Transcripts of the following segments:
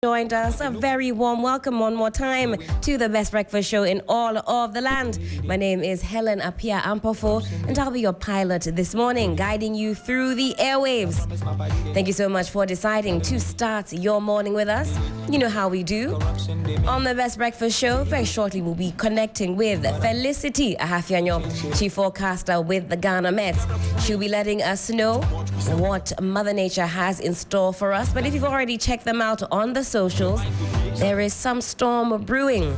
Joined us. A very warm welcome one more time to the best breakfast show in all of the land. My name is Helen Appiah-Ampofo, and I'll be your pilot this morning, guiding you through the airwaves. Thank you so much for deciding to start your morning with us. You know how we do. On the best breakfast show, very shortly we'll be connecting with Felicity Appiah-Ampofo, chief forecaster with the Ghana Met. She'll be letting us know what Mother Nature has in store for us. But if you've already checked them out on the socials, there is some storm brewing.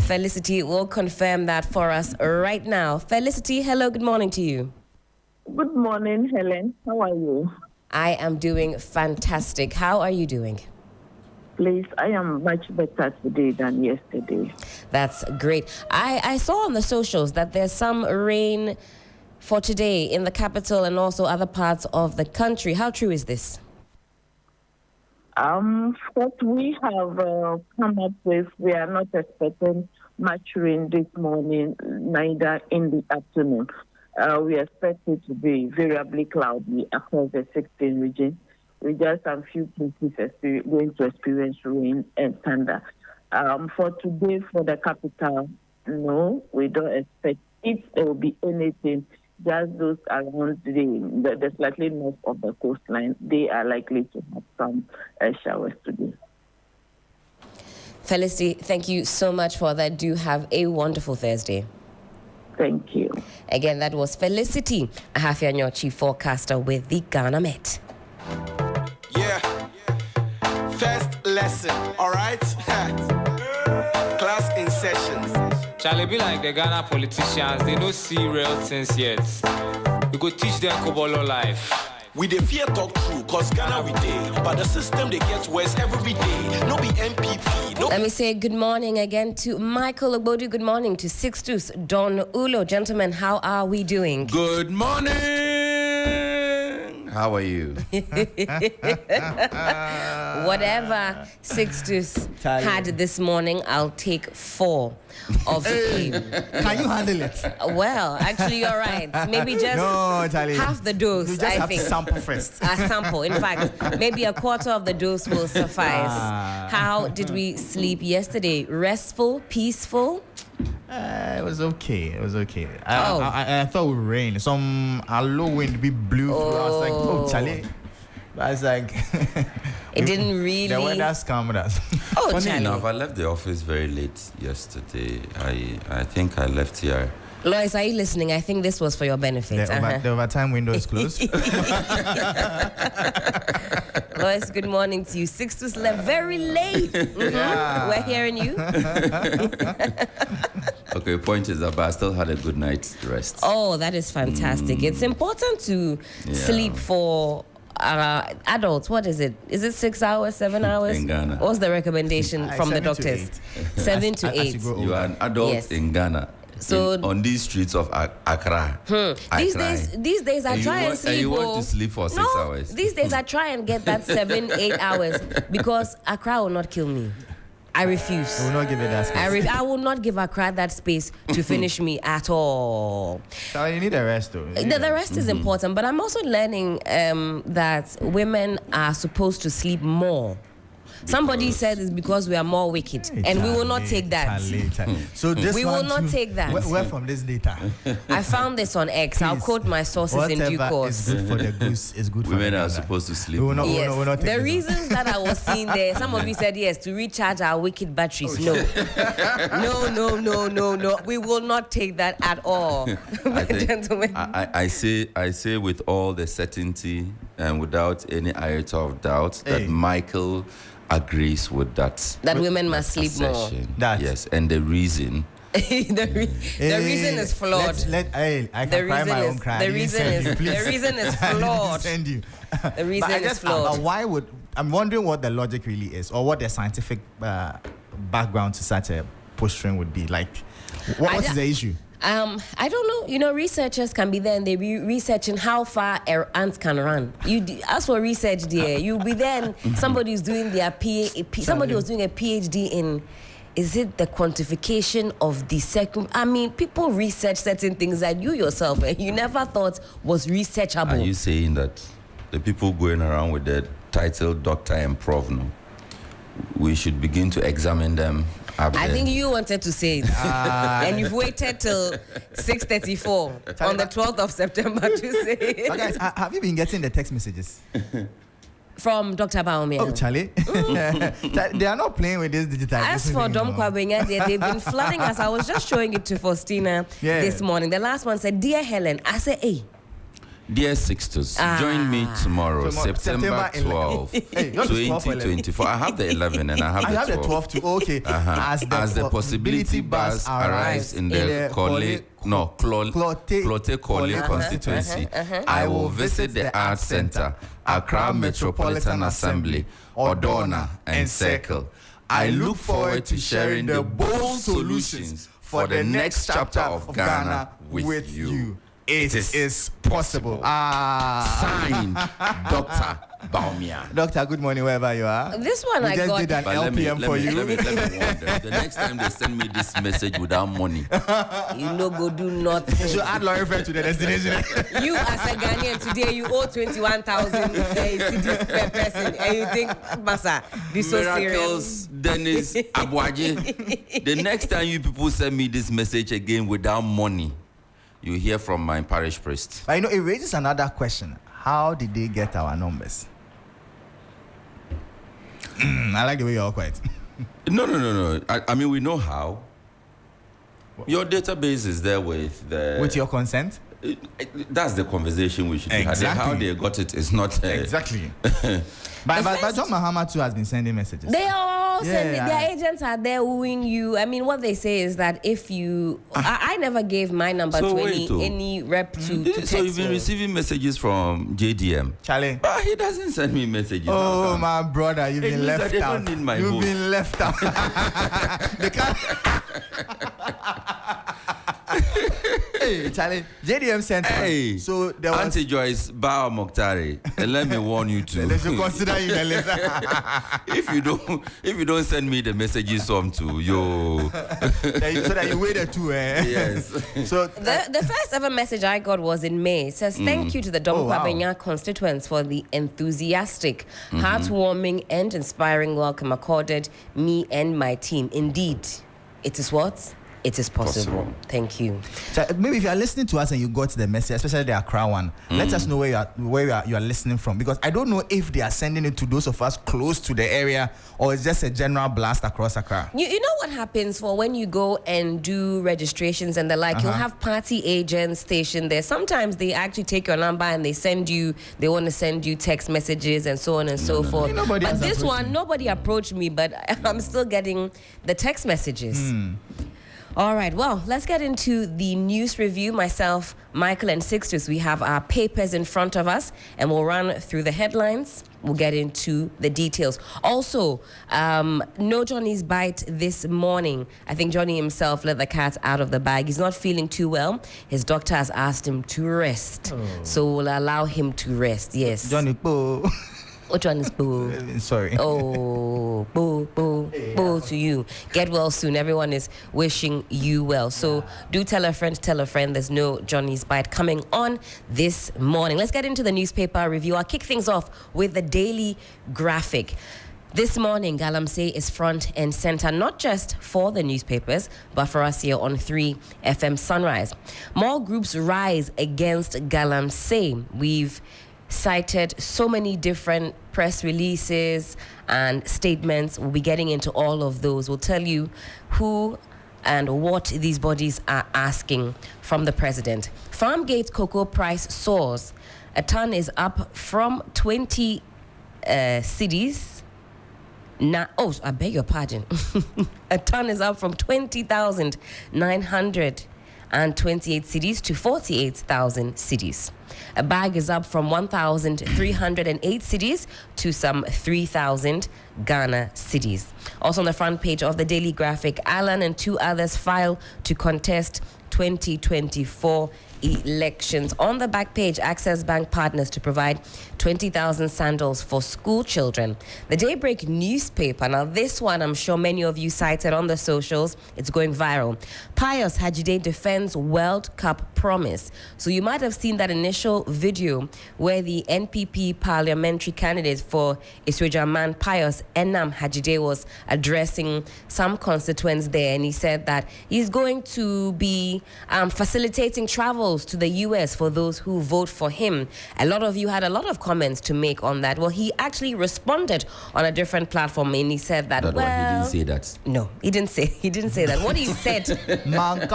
Felicity will confirm that for us right now. Felicity, hello, good morning to you. Good morning, Helen. How are you? I am doing fantastic. How are you doing? Please, I am much better today than yesterday. That's great. I saw on the socials that there's some rain for today in the capital and also other parts of the country. How true is this? What we have come up with, we are not expecting much rain this morning, neither in the afternoon. We expect it to be variably cloudy across the 16 region. We just have few places going to experience rain and thunder. For today, for the capital, no, we don't expect it. There will be anything. Just those around the slightly north of the coastline, they are likely to have some showers today. Felicity, thank you so much for that. Do have a wonderful Thursday. Thank you. Again, that was Felicity Appiah-Ampofo, chief forecaster with the Ghana Met. Yeah. First lesson, all right? Class in session. Charlie be like the Ghana politicians, they don't see real things yet. We go teach them Kobolo life. We the fear talk true, cause Ghana we day. But the system they get worse every day. No be MPP. No. Let me say good morning again to Michael Ogbodu. Good morning to Sixtus Ullo. Gentlemen, how are we doing? Good morning. How are you? Whatever Sixtus had this morning, I'll take 4 of the game. Can you handle it? Well, actually, you're right. Maybe just half the dose, you just I have think. To sample first. A sample. In fact, maybe a quarter of the dose will suffice. How did we sleep yesterday? Restful? Peaceful? It was okay. It was okay. I thought it would rain. Some low wind be blew. I was like, oh, Charlie. But it's like it didn't really. The weather's calmed us. Oh, Funny Charlie. enough, I left the office very late yesterday. I think I left here. Lois, are you listening? I think this was for your benefit. The overtime window is closed. Lois, good morning to you. Sixtus left very late. Yeah. We're hearing you. Okay, point is that, but I still had a good night's rest. Oh, that is fantastic. It's important to sleep for adults. What is it? Is it 6 hours, 7 hours? In Ghana. What's the recommendation from the doctors? 7 to 8. You are an adult in Ghana. So on these streets of Accra. These days I try and sleep. And you want to sleep for 6 hours. These days I try and get that 7, 8 hours because Accra will not kill me. I refuse. We will not give it that space. I will not give Accra that space to finish me at all. So you need a rest, though. The rest is important, but I'm also learning that women are supposed to sleep more. Somebody said it's because we are more wicked, and we will not take that. So this we will not take that. Where from this data? I found this on X. Please, I'll quote my sources in due course. Is good for the goose is good for Women the are Ghana. supposed to sleep. We're not The reasons that I was seeing there, some of you said yes, to recharge our wicked batteries. No. No. We will not take that at all. Gentlemen. I say with all the certainty and without any iota of doubt that Michael agrees with that. That women must sleep more. Yes, and the reason. the reason is flawed. I can cry my own cry. The reason is flawed. Send you. The reason is flawed. I'm wondering what the logic really is, or what the scientific background to such a posturing would be. Like, what is the issue? I don't know. You know, researchers can be there and they be researching how far ants can run. As for research, dear, you'll be there and somebody is doing their somebody was doing a PhD in, is it the quantification of the second? I mean, people research certain things that you yourself, you never thought was researchable. Are you saying that the people going around with the title Doctor and Prof, no? we should begin to examine them. I think you wanted to say it. And you've waited till 6:34 on the 12th of September to say it. Guys, have you been getting the text messages? From Dr. Baumia. Oh, Charlie. They are not playing with this digital. As for Dom Kwabenya, they've been flooding us. I was just showing it to Faustina this morning. The last one said, "Dear Helen," I said, "Hey. Dear Sixtus, join me tomorrow, September 12, 2024. I have the 11 and I have the 12 too. Okay. As the possibility bus arrives in the Clote constituency, I will visit the Arts Center, Accra Metropolitan Assembly, Odona and Circle. I look forward to sharing the bold solutions for the next chapter of Ghana with you. It is possible. Signed, Dr. Baumia. Doctor, good morning, wherever you are. This one I just did an LPM for you. Let me wonder. The next time they send me this message without money, you no go do nothing. You should add lawyer friend to the destination. You as a Ghanaian today, you owe 21,000 cedis per person, and you think, Masa, be so Miracles, serious. Dennis, Abuaje. The next time you people send me this message again without money, you hear from my parish priest. But it raises another question. How did they get our numbers? I like the way you're all quiet. No. I mean, we know how. Your database is there with your consent? That's the conversation we should be having. How they got it is not... Exactly. But John Mahama too has been sending messages. They are all sending, their agents are there wooing you. I mean, what they say is that if you... I never gave my number to any rep to text. So you've been receiving messages from JDM? Charlie. But he doesn't send me messages. Oh, my brother, you've been left out. You've been left out. They can't... Hey, Charlie, JDM sent Hey, so there was Auntie Joyce Bao Mokhtari, and let me warn you too. They should consider you the list. if you don't send me the messages some to yo, so that you waited too. Yes. So the first ever message I got was in May. It says thank you to the Dom Kwabenya constituents for the enthusiastic, heartwarming, and inspiring welcome accorded me and my team. Indeed, it is what. It is possible. Thank you. So maybe if you are listening to us and you got the message, especially the Accra one, let us know where you are listening from, because I don't know if they are sending it to those of us close to the area or it's just a general blast across Accra. You know what happens for when you go and do registrations and the like, you'll have party agents stationed there. Sometimes they actually take your number and they want to send you text messages and so on and so forth. But this one, nobody approached me, but I'm still getting the text messages. All right, well, let's get into the news review. Myself, Michael, and Sixtus, we have our papers in front of us, and we'll run through the headlines. We'll get into the details. Also, no Johnny's bite this morning. I think Johnny himself let the cat out of the bag. He's not feeling too well. His doctor has asked him to rest. So we'll allow him to rest, yes. Johnny, boo. Which one is boo? Sorry. Oh, boo to you. Get well soon. Everyone is wishing you well. So do tell a friend, there's no Johnny's Bite coming on this morning. Let's get into the newspaper review. I'll kick things off with the Daily Graphic. This morning, Galamsey is front and center, not just for the newspapers, but for us here on 3 FM Sunrise. More groups rise against Galamsey. We've cited so many different press releases and statements. We'll be getting into all of those. We'll tell you who and what these bodies are asking from the president. Farmgate cocoa price soars. A ton is up from 20 cedis. I beg your pardon. A ton is up from 20,928 cedis to 48,000 cedis. A bag is up from 1,308 cedis to some 3,000 Ghana cedis. Also on the front page of the Daily Graphic, Alan and 2 others file to contest 2024 elections. On the back page, Access Bank partners to provide 20,000 sandals for school children. The Daybreak newspaper, now this one I'm sure many of you cited on the socials, it's going viral. Pius Hajide defends World Cup promise. So you might have seen that initial video where the NPP parliamentary candidate for Iswejaman, Pius Enam Hajide, was addressing some constituents there, and he said that he's going to be facilitating travels to the US for those who vote for him. A lot of you had a lot of comments to make on that. Well, he actually responded on a different platform, and he said that, He didn't say that. No, he didn't say that. What he said, in fact,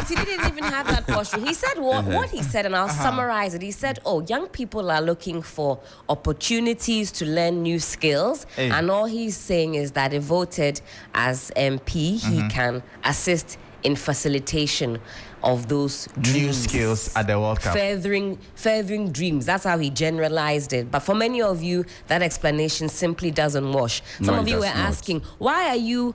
he didn't even have that portion. He said what he said, and I'll summarize it. He said, young people are looking for opportunities to learn new skills, and all he's saying is that if voted as MP, he can assist in facilitation of those dreams. New skills at the World Cup. Furthering dreams. That's how he generalized it. But for many of you, that explanation simply doesn't wash. Some of you were asking, why are you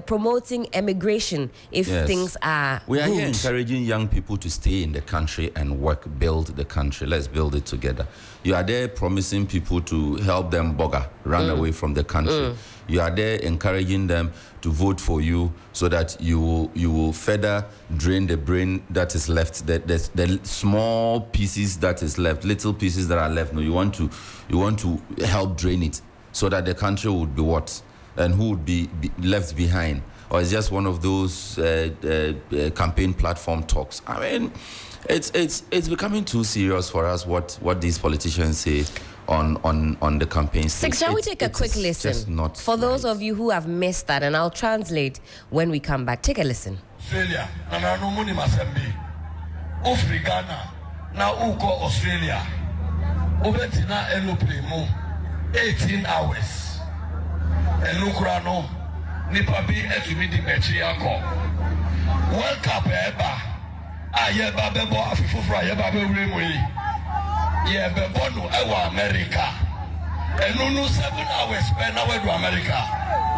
promoting emigration if things are We are good? here encouraging young people to stay in the country and build the country. Let's build it together. You are there promising people to help them run away from the country. You are there encouraging them to vote for you so that you will further drain the brain that is left, the small pieces that is left, little pieces that are left. No, you want to help drain it so that the country would be what? And who would be left behind? Or it's just one of those campaign platform talks. I mean, it's becoming too serious for us what these politicians say on the campaign stage. Shall we take a quick listen? For those of you who have missed that, and I'll translate when we come back. Take a listen. Australia, Nananumuni Masembi, Ufri Ghana, na Uko Australia, Ubetina Eluprimo, 18 hours, Elukrano, Nipabi Etumidi Mechiako, World Cup Eba, Ayeba Bebo Afifufra, Ayeba Bebo Yebebono, Ewa America, Enunu 7 hours, Penawe to America,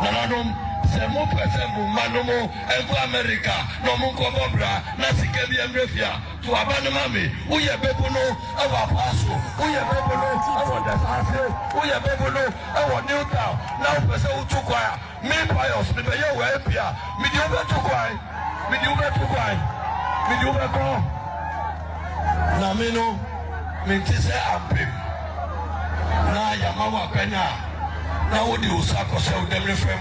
Nananum. Semo pesembu manumo ego America no munko bobra na sikebi emrefia to abanu mami uye bebono ewa paso uye bebono ewa desase uye bebono ewa Newtown na upese utukwa me Pius me be yewe epia me di ube tukwa me di ube ko na meno me tise ampim na yamawa Kenya na wodi usako se udemrefem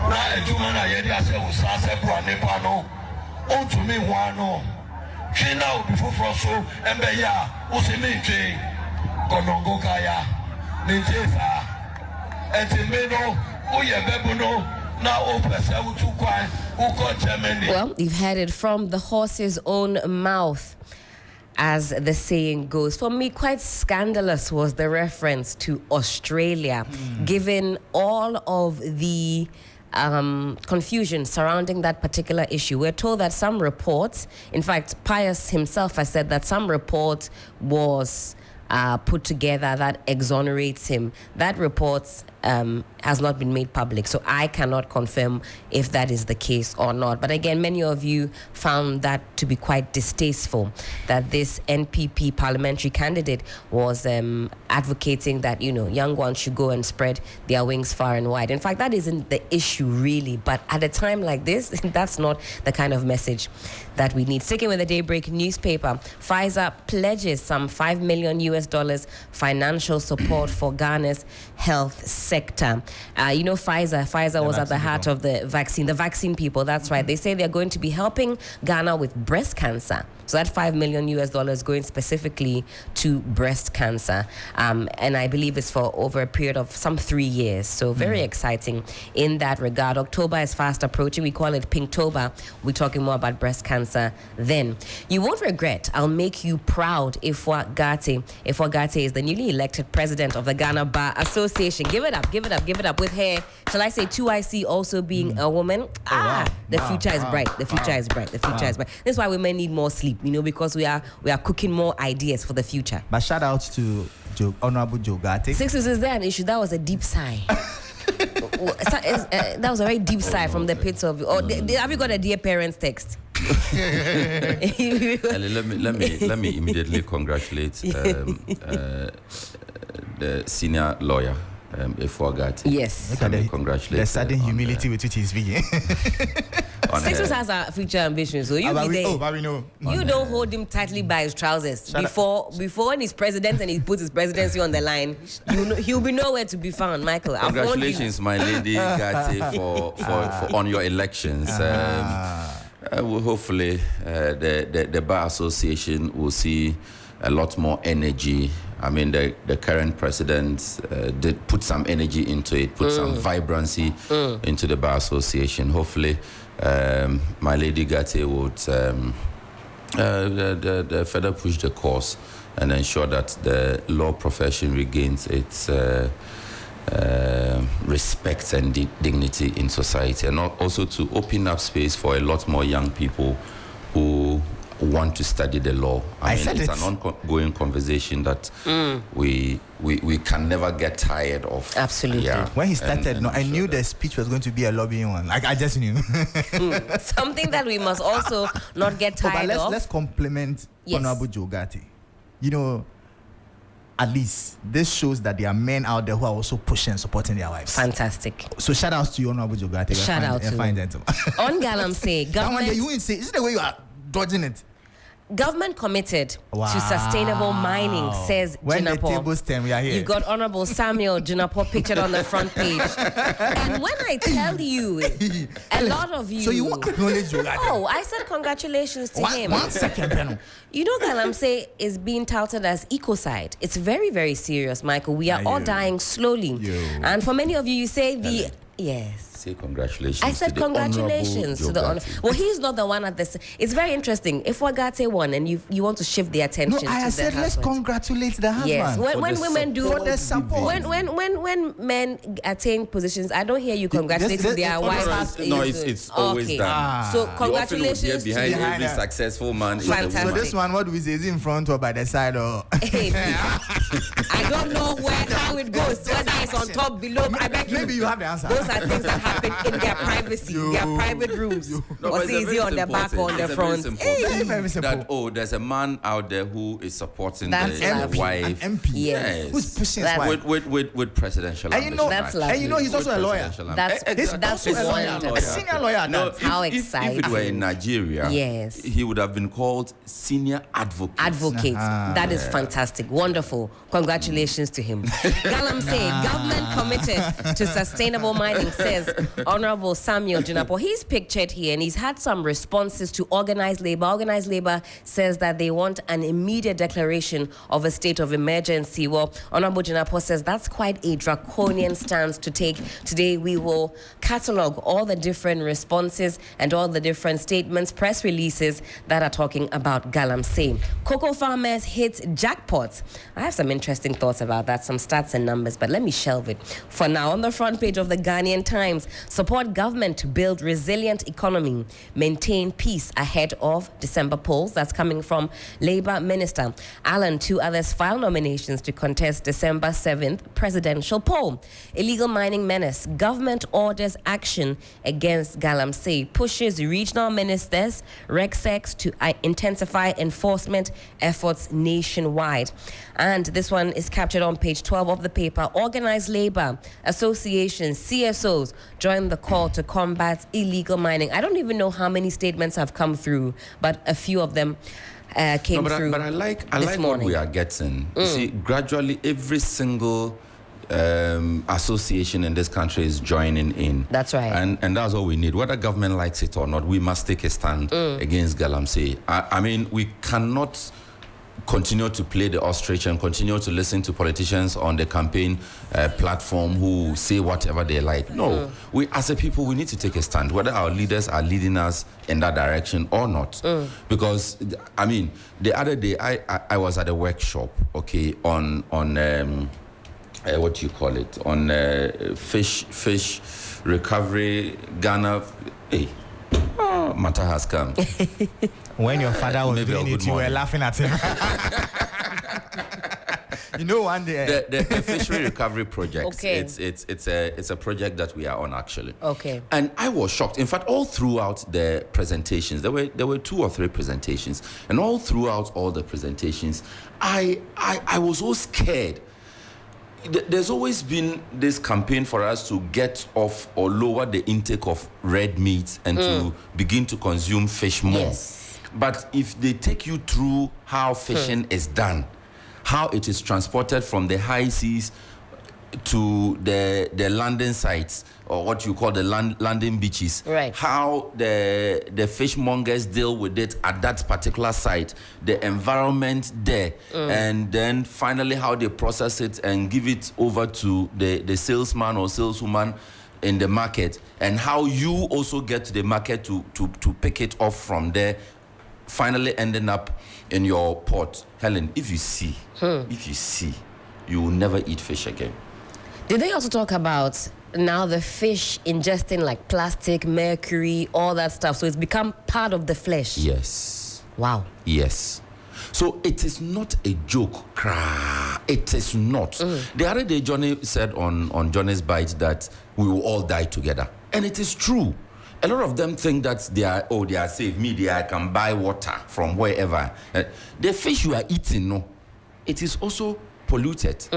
na eduma na yedi ase usase bua nepa no ontumi ho no twi na obi foforo so embe ya usimi twi konongo kaya nintesa etimeno uyebebuno na opese utukwan uko Germany. Well, you've heard it from the horse's own mouth, as the saying goes. For me, quite scandalous was the reference to Australia, given all of the confusion surrounding that particular issue. We're told that some reports, in fact, Pius himself has said that some report was put together that exonerates him. That report has not been made public, so I cannot confirm if that is the case or not. But again, many of you found that to be quite distasteful, that this NPP parliamentary candidate was advocating that, young ones should go and spread their wings far and wide. In fact, that isn't the issue really, but at a time like this, that's not the kind of message that we need. Sticking with the Daybreak newspaper, Pfizer pledges some $5 million financial support for Ghana's health sector. Pfizer was at the heart of the vaccine people, that's right. They say they're going to be helping Ghana with breast cancer. So that $5 million going specifically to breast cancer. And I believe it's for over a period of some 3 years. So very exciting in that regard. October is fast approaching. We call it Pinktober. We're talking more about breast cancer then. You won't regret. I'll make you proud. Ifwa Gate is the newly elected president of the Ghana Bar Association. Give it up with her. Shall I say 2IC also being a woman? The future is bright. The future is bright. That's why women need more sleep. Because we are cooking more ideas for the future. But shout out to Honorable Joe Gate. Sixtus, is there an issue? That was a deep sigh. That was a very deep sigh from the pits of you. Have you got a dear parents text? Let me immediately congratulate the senior lawyer, Appiah-Ampofo. Yes. Congratulate. The sudden humility with which he's speaking. Sixtus has a future ambition, so you be there. But we know. You don't hold him tightly by his trousers. Before when he's president and he puts his presidency on the line, he'll be nowhere to be found, Michael. Congratulations, my lady Gatti, for on your elections. Hopefully, the Bar Association will see a lot more energy. I mean, the current president did put some energy into it, put some vibrancy into the Bar Association. Hopefully, my lady Gatti would further push the cause and ensure that the law profession regains its respect and dignity in society, and also to open up space for a lot more young people who want to study the law. I mean, it's an ongoing conversation that we can never get tired of. Absolutely. Yeah. When he started, I knew the speech was going to be a lobbying one. Like, I just knew. Something that we must also not get tired of. Let's compliment Honorable Joe Gatti. At least this shows that there are men out there who are also pushing and supporting their wives. Fantastic. So shout out to you, Honorable Joe Gatti. Shout out to fine gentleman. On Galamsey, government. You wouldn't say, is it the way you are dodging it? Government committed to sustainable mining, says when Jinapo. the tables turn, we are here. You got Honorable Samuel Jinapo pictured on the front page. And when I tell you, a lot of you... So you won't acknowledge Joe Gatti? Oh, I said congratulations to him. 1 second, Peno. Galamsey is being touted as ecocide. It's very, very serious, Michael. We are all dying slowly. And for many of you, you say the... Yes. Say congratulations. I said congratulations to the honor. Well, he's not the one at this. It's very interesting. If Wagate won and you want to shift the attention to I said let's congratulate the husband. Yes. When women do for the support. When men attain positions, I don't hear you congratulating their wives. No, it's always done. So congratulations to behind you. every successful man. Fantastic. So this one, what do we say? Is it in front or by the side or? Hey, I don't know how it goes. Whether it's on top, below. I beg you. Maybe you have the answer. Those are things that happen in their privacy, their private rooms. Or it's easy on the back or on the front. Very simple. That there's a man out there who is supporting the wife. An MP. Yes. Who's pushing his wife? With presidential and that's lovely. And he's also a lawyer. That's a lawyer. A senior lawyer. No, how exciting. If it were in Nigeria, he would have been called senior advocate. That is fantastic. Wonderful. Congratulations to him. Galamsey, government committed to sustainable mining, says Honorable Samuel Jinapo. He's pictured here and he's had some responses to organized labor. Organized labor says that they want an immediate declaration of a state of emergency. Well, Honorable Jinapo says that's quite a draconian stance to take. Today we will catalogue all the different responses and all the different statements, press releases that are talking about Galamsey. Cocoa farmers hit jackpots. I have some interesting thoughts about that, some stats and numbers, but let me shelve it for now. On the front page of the Ghanaian Times, support government to build resilient economy, maintain peace ahead of December polls. That's coming from Labour Minister Allen. 2 others file nominations to contest December 7th presidential poll. Illegal mining menace. Government orders action against Galamsey. Pushes regional ministers, RegSecs, to intensify enforcement efforts nationwide. And this one is captured on page 12 of the paper. Organized labor associations, CSOs, join the call to combat illegal mining. I don't even know how many statements have come through, but a few of them came through. But I like what we are getting. You see, gradually every single association in this country is joining in. That's right. And that's all we need. Whether government likes it or not, we must take a stand against Galamsey. I mean, we cannot continue to play the ostrich and continue to listen to politicians on the campaign platform who say whatever they like. No, we as a people, we need to take a stand, whether our leaders are leading us in that direction or not. Because, I mean, the other day, I was at a workshop, okay, on what do you call it? On fish recovery, Ghana. Hey, matter has come. When your father was doing it, you were laughing at him. You know, one day. The fishery recovery project. Okay. It's a project that we are on actually. Okay. And I was shocked. In fact, all throughout the presentations, there were 2 or 3 presentations, and all throughout all the presentations, I was so scared. There's always been this campaign for us to get off or lower the intake of red meat and to begin to consume fish more. Yes. But if they take you through how fishing is done, how it is transported from the high seas to the landing sites, or what you call the landing beaches, right? How the fishmongers deal with it at that particular site, the environment there, and then finally how they process it and give it over to the salesman or saleswoman in the market, and how you also get to the market to pick it off from there, finally ending up in your pot. Helen, if you see, you will never eat fish again. Did they also talk about now the fish ingesting like plastic, mercury, all that stuff? So it's become part of the flesh. Yes. Wow. Yes. So it is not a joke. It is not. The other day, Johnny said on Johnny's Bite that we will all die together. And it is true. A lot of them think that they are safe. I can buy water from wherever. The fish you are eating, no, it is also polluted.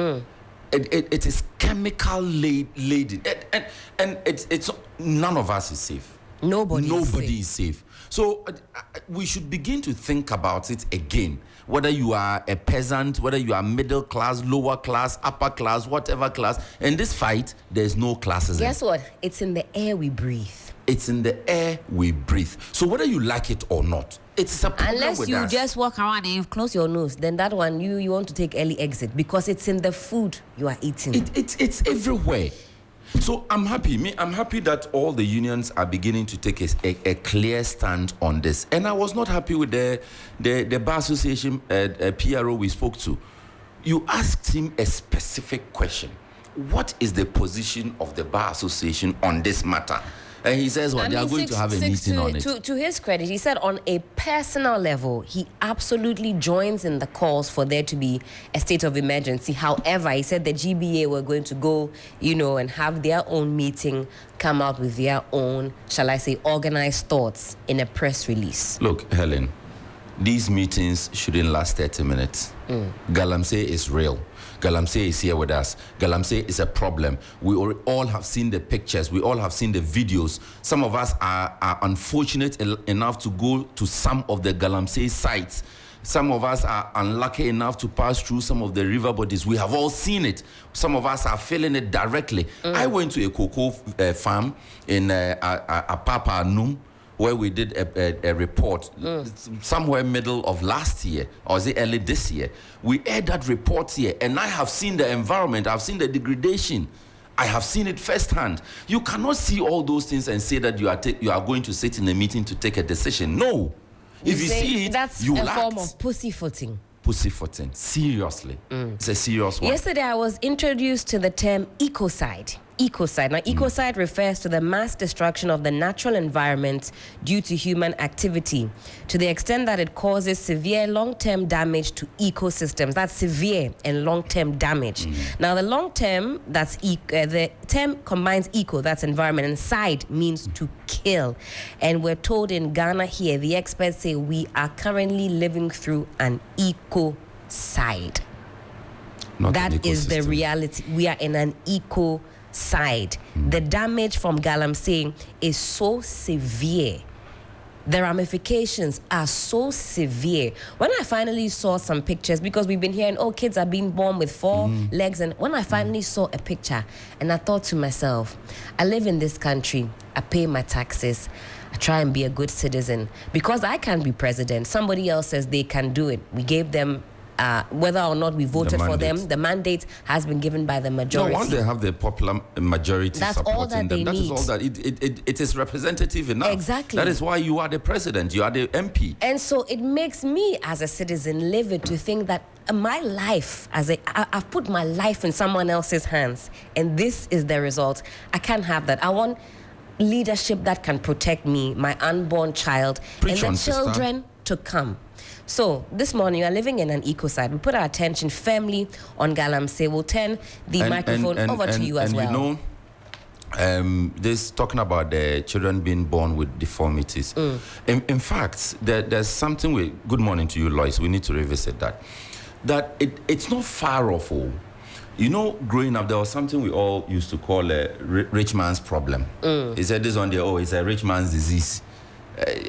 It is chemical laden, and it's none of us is safe. Nobody is safe. So we should begin to think about it again. Whether you are a peasant, whether you are middle class, lower class, upper class, whatever class, in this fight, there's no classes. Guess what? It's in the air we breathe. It's in the air we breathe. So whether you like it or not, it's a problem. Unless you just walk around and close your nose, then that one you want to take early exit, because it's in the food you are eating. It's everywhere. So I'm happy. I'm happy that all the unions are beginning to take a clear stand on this. And I was not happy with the Bar Association PRO we spoke to. You asked him a specific question. What is the position of the Bar Association on this matter? And he says, well, they are going to have a meeting on it. To his credit, he said on a personal level, he absolutely joins in the calls for there to be a state of emergency. However, he said the GBA were going to go, and have their own meeting, come out with their own, shall I say, organized thoughts in a press release. Look, Helen, these meetings shouldn't last 30 minutes. Galamsey is real. Galamsey is here with us. Galamsey is a problem. We all have seen the pictures. We all have seen the videos. Some of us are unfortunate enough to go to some of the Galamsey sites. Some of us are unlucky enough to pass through some of the river bodies. We have all seen it. Some of us are feeling it directly. I went to a cocoa farm in Apapa Num, where we did a report somewhere middle of last year, or was it early this year? We aired that report here, and I have seen the environment, I've seen the degradation, I have seen it firsthand. You cannot see all those things and say that you are going to sit in a meeting to take a decision. No. If you see it, that's you a act. form of pussyfooting. Pussyfooting. Seriously. It's a serious one. Yesterday, I was introduced to the term ecocide. Ecocide. Now, ecocide refers to the mass destruction of the natural environment due to human activity, to the extent that it causes severe long-term damage to ecosystems. That's severe and long-term damage. Now, the long-term, that's the term combines eco, that's environment, and side means to kill. And we're told in Ghana here, the experts say we are currently living through an ecocide. That is the reality. We are in an ecocide. The damage from Galamsey is so severe. The ramifications are so severe. When I finally saw some pictures, because we've been hearing, kids are being born with 4 legs, and when I finally saw a picture, and I thought to myself, I live in this country, I pay my taxes, I try and be a good citizen. Because I can't be president, somebody else says they can do it. We gave them whether or not we voted for them, the mandate has been given by the majority. No, once they have the popular majority that's supporting all that them, that is all that. It is representative enough. Exactly. That is why you are the president, you are the MP. And so it makes me, as a citizen, livid to think that my life, I've put my life in someone else's hands, and this is the result. I can't have that. I want leadership that can protect me, my unborn child, and the children to come. So this morning you are living in an eco-site. We put our attention firmly on Galamsey. We'll turn the microphone over to you as well. You know, this talking about the children being born with deformities. In fact, there's something good morning to you, Lois. We need to revisit that. That it's not far off. You know, growing up, there was something we all used to call a rich man's problem. He said this one day, it's a rich man's disease.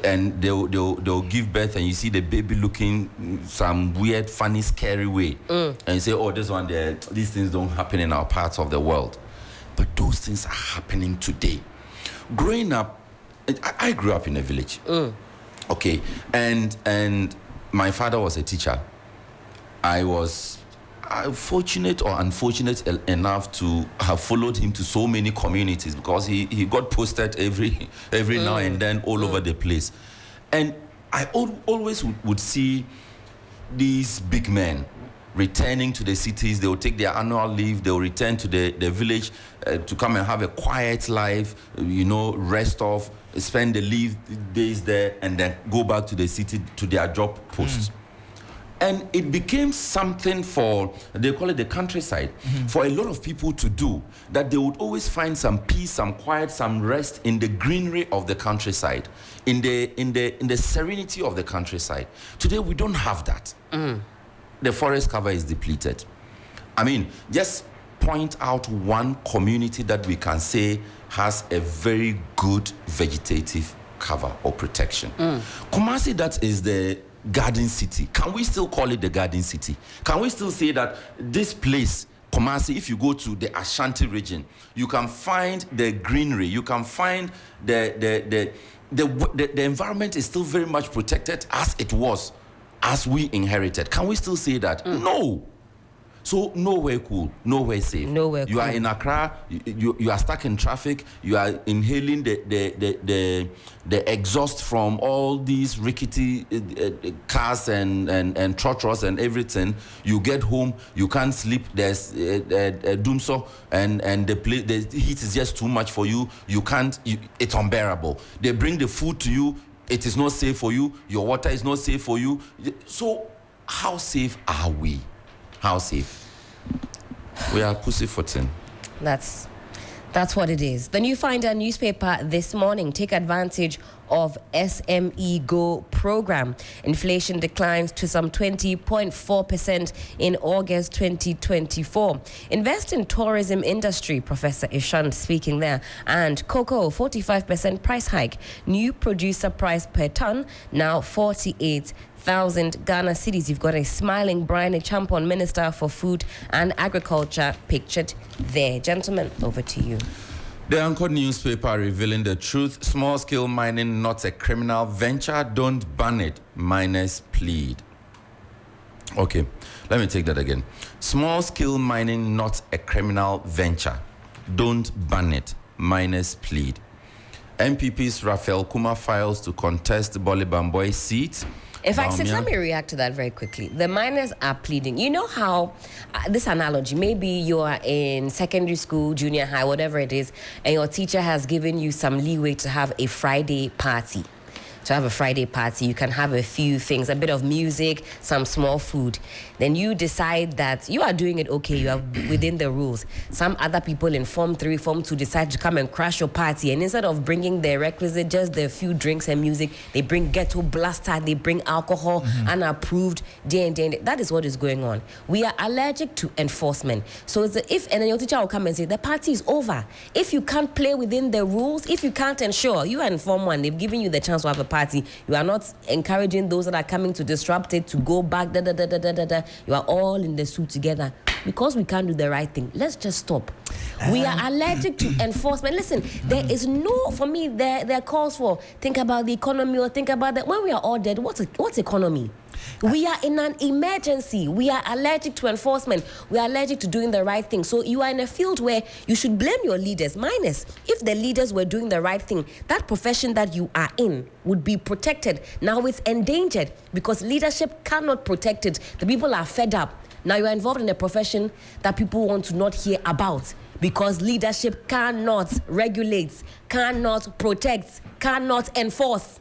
And they'll give birth and you see the baby looking some weird, funny, scary way. And you say, this one there, these things don't happen in our parts of the world. But those things are happening today. Growing up, I grew up in a village. Okay, and my father was a teacher. I was fortunate or unfortunate enough to have followed him to so many communities because he got posted every now and then all over the place. And I always would see these big men returning to the cities. They will take their annual leave. They will return to the village to come and have a quiet life, rest off, spend the leave days there, and then go back to the city to their job posts. And it became something they call it the countryside, for a lot of people to do, that they would always find some peace, some quiet, some rest in the greenery of the countryside, in the serenity of the countryside. Today, we don't have that. The forest cover is depleted. I mean, just point out one community that we can say has a very good vegetative cover or protection. Kumasi, that is the garden city. Can we still call it the garden city? Can we still say that this place, Kumasi, if you go to the Ashanti region, you can find the greenery, you can find the environment is still very much protected as it was, as we inherited. Can we still say that? No. So nowhere cool, nowhere safe. Nowhere cool. You are in Accra, you are stuck in traffic, you are inhaling the exhaust from all these rickety cars and trotros and everything. You get home, you can't sleep, there's doomso, and the heat is just too much for you. It's unbearable. They bring the food to you, it is not safe for you, your water is not safe for you. So how safe are we? How safe? We are pussyfooting. That's what it is. The New Finder newspaper this morning take advantage of SME Go program. Inflation declines to some 20.4% in August 2024. Invest in tourism industry, Professor Ishant speaking there. And cocoa, 45% price hike. New producer price per ton, now 48,000 Ghana cedis. You've got a smiling Brian Champon, Minister for Food and Agriculture, pictured there. Gentlemen, over to you. The Anchor newspaper revealing the truth. Small-scale mining not a criminal venture. Don't ban it. Miners plead. Okay, let me take that again. Small-scale mining not a criminal venture. Don't ban it. Miners plead. MPP's Raphael Kuma files to contest Bolly Bamboy seat. In fact, Sid, let me react to that very quickly. The miners are pleading. You know how, this analogy, maybe you are in secondary school, junior high, whatever it is, and your teacher has given you some leeway to have a Friday party. To have a Friday party, you can have a few things, a bit of music, some small food. Then you decide that you are doing it okay, you are within the rules. Some other people in Form 3, Form 2 decide to come and crash your party. And instead of bringing the requisite, just the few drinks and music, they bring ghetto blaster, they bring alcohol, unapproved, day and day. That is what is going on. We are allergic to enforcement. So and then your teacher will come and say, the party is over. If you can't play within the rules, if you can't ensure, you are in Form 1, they've given you the chance to have a party. You are not encouraging those that are coming to disrupt it to go back. You are all in the suit together. Because we can't do the right thing, let's just stop. We are allergic to enforcement. Listen, there is no, for me, there are calls for think about the economy or think about that. When we are all dead, what's economy? We are in an emergency. We are allergic to enforcement. We are allergic to doing the right thing. So you are in a field where you should blame your leaders. Minus, if the leaders were doing the right thing, that profession that you are in would be protected. Now it's endangered because leadership cannot protect it. The people are fed up. Now you are involved in a profession that people want to not hear about because leadership cannot regulate, cannot protect, cannot enforce.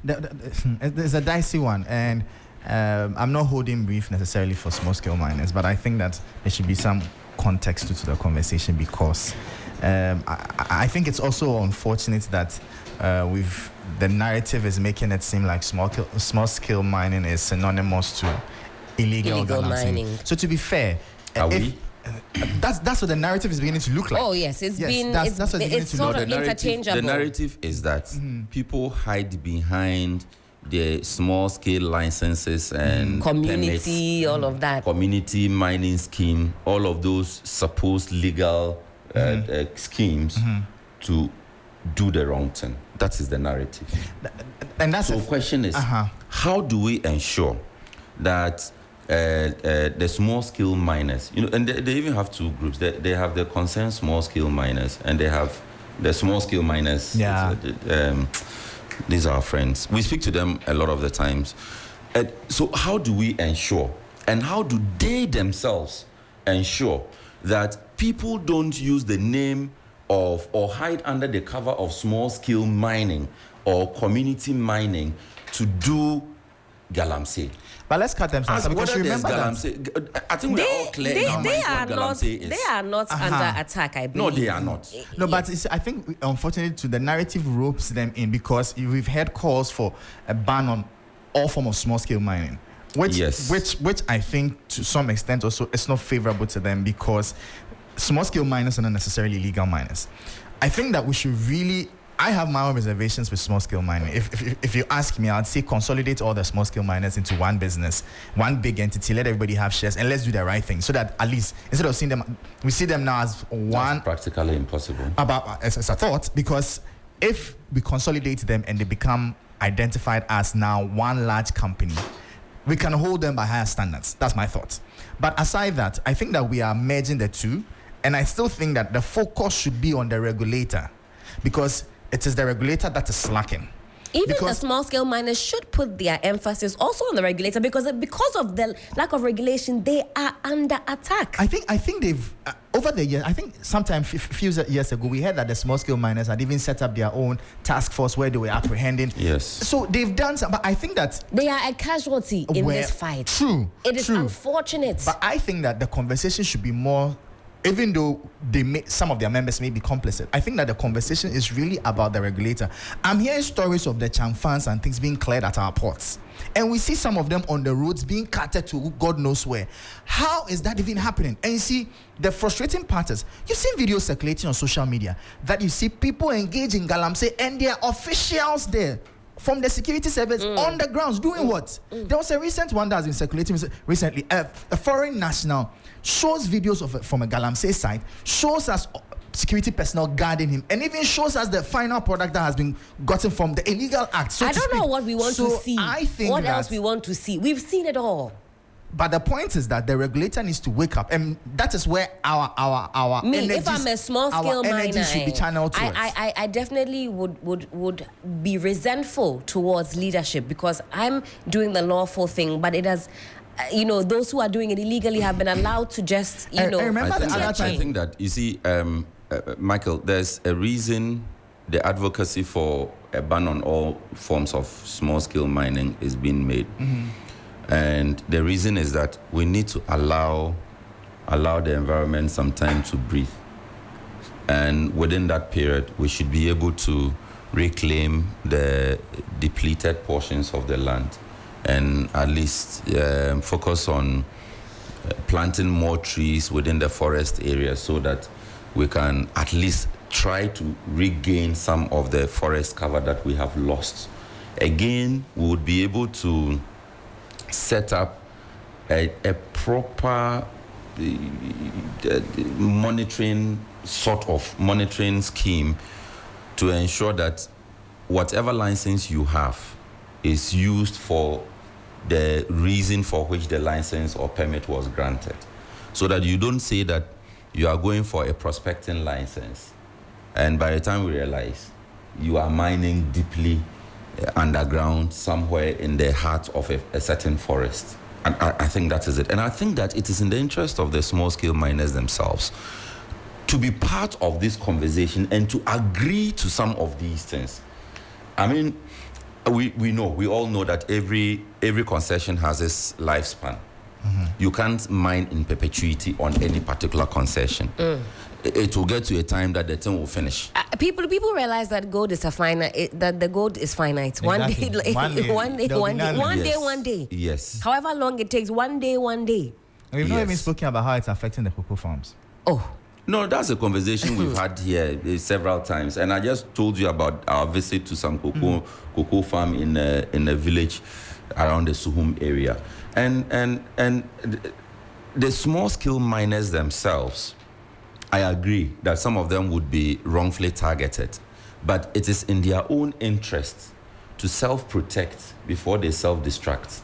There's a dicey one, and I'm not holding brief necessarily for small-scale miners, but I think that there should be some context to the conversation because I think it's also unfortunate that the narrative is making it seem like small-scale mining is synonymous to illegal mining. So to be fair, that's what the narrative is beginning to look like. Oh yes, it's sort of interchangeable. The narrative is that people hide behind the small-scale licenses and community, permits, all of that. Community mining scheme, all of those supposed legal schemes to do the wrong thing. That is the narrative. And that's the question is, how do we ensure that the small-scale miners, and they even have two groups. They have the concerned small-scale miners, and they have the small-scale miners. Yeah. These are our friends. We speak to them a lot of the times. So how do we ensure, and how do they themselves ensure that people don't use the name of or hide under the cover of small-scale mining or community mining to do galamsey? But let's cut them some because you remember that. I think we're all clear in our minds what galamsey is. They are not under attack, I believe. No, they are not. No, but I think, unfortunately, the narrative ropes them in because we've heard calls for a ban on all form of small-scale mining, which I think to some extent also is not favorable to them because small-scale miners are not necessarily legal miners. I think that we should really. I have my own reservations with small-scale mining. If you ask me, I'd say consolidate all the small-scale miners into one business, one big entity, let everybody have shares, and let's do the right thing so that at least, instead of seeing them, we see them now as one. That's practically impossible. As a thought, because if we consolidate them and they become identified as now one large company, we can hold them by higher standards. That's my thought. But aside that, I think that we are merging the two, and I still think that the focus should be on the regulator because it is the regulator that is slacking. Even the small-scale miners should put their emphasis also on the regulator because of the lack of regulation, they are under attack. I think they've over the years. I think sometime a few years ago we heard that the small-scale miners had even set up their own task force where they were apprehending. Yes. So they've done some, but I think that they are a casualty in this fight. True. It is unfortunate. But I think that the conversation should be more. Even though some of their members may be complicit, I think that the conversation is really about the regulator. I'm hearing stories of the chamfans and things being cleared at our ports. And we see some of them on the roads being carted to God knows where. How is that even happening? And you see, the frustrating part is, you've seen videos circulating on social media that you see people engage in galamsey and there are officials there from the security service on the grounds doing what? There was a recent one that has been circulating recently. A foreign national shows videos from a galamsey site, shows us security personnel guarding him, and even shows us the final product that has been gotten from the illegal act. So I don't know what we want to see. I think what else we want to see? We've seen it all. But the point is that the regulator needs to wake up, and that is where our energies, if I'm a small-scale miner, should be channeled towards. I definitely would be resentful towards leadership because I'm doing the lawful thing, but it has. Those who are doing it illegally have been allowed to just, I remember I think that, you see, Michael, there's a reason the advocacy for a ban on all forms of small-scale mining is being made. And the reason is that we need to allow the environment some time to breathe. And within that period, we should be able to reclaim the depleted portions of the land and at least focus on planting more trees within the forest area so that we can at least try to regain some of the forest cover that we have lost. Again, we would be able to set up a proper monitoring scheme to ensure that whatever license you have is used for the reason for which the license or permit was granted, so that you don't say that you are going for a prospecting license and by the time we realize you are mining deeply underground somewhere in the heart of a certain forest. And I think that is it. And I think that it is in the interest of the small-scale miners themselves to be part of this conversation and to agree to some of these things. I mean, we all know that every concession has its lifespan. You can't mine in perpetuity on any particular concession. It will get to a time that the thing will finish. People realize that gold is that the gold is finite. Exactly. One day, one day. Yes. However long it takes, one day. We've not even spoken about how it's affecting the cocoa farms. Oh. No, that's a conversation we've had here several times, and I just told you about our visit to some cocoa farm in a village around the Suhum area, and the small scale miners themselves. I agree that some of them would be wrongfully targeted, but it is in their own interest to self-protect before they self-destruct.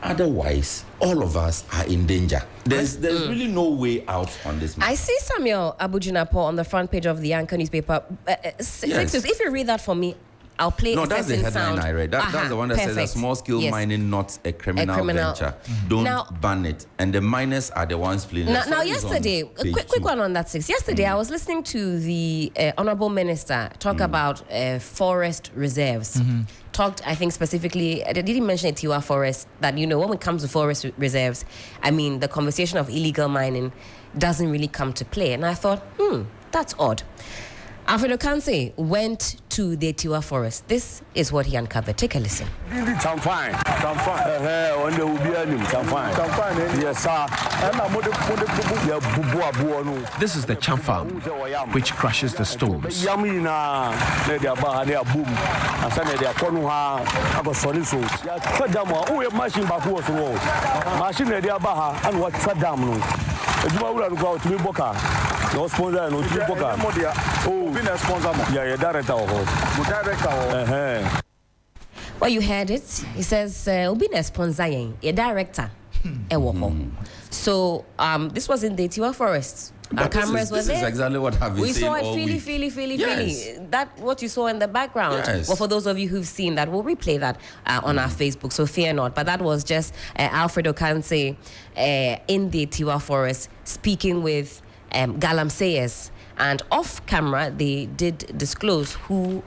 Otherwise, all of us are in danger. There's really no way out on this matter. I see Samuel Abujinapo on the front page of the Anchor newspaper. Sixtus, if you read that for me, I'll play. No, that's the headline sound. I read. That's the one that says that small-scale mining not a criminal venture. Don't ban it. And the miners are the ones playing. Now yesterday, a quick one on that, Six. Yesterday, I was listening to the Honorable Minister talk about forest reserves. Talked, I think, specifically, I didn't mention Tiwa Forest, that, when it comes to forest reserves, I mean, the conversation of illegal mining doesn't really come to play. And I thought, that's odd. Alfredo Kanse went to the Tiwa Forest. This is what he uncovered. Take a listen. Yes, sir. This is the Cham Farm, which crushes the stones. Well, you heard it. He says, "Ubina sponsor a director." So this was in the Tiwa Forest. Our cameras were there. This is exactly what I've been saying. We saw it, all feely. Yes. That what you saw in the background. Yes. Well, for those of you who've seen that, we'll replay that on our Facebook. So fear not. But that was just Alfredo Kanse in the Tiwa Forest speaking with Galamseyers. And off camera, they did disclose who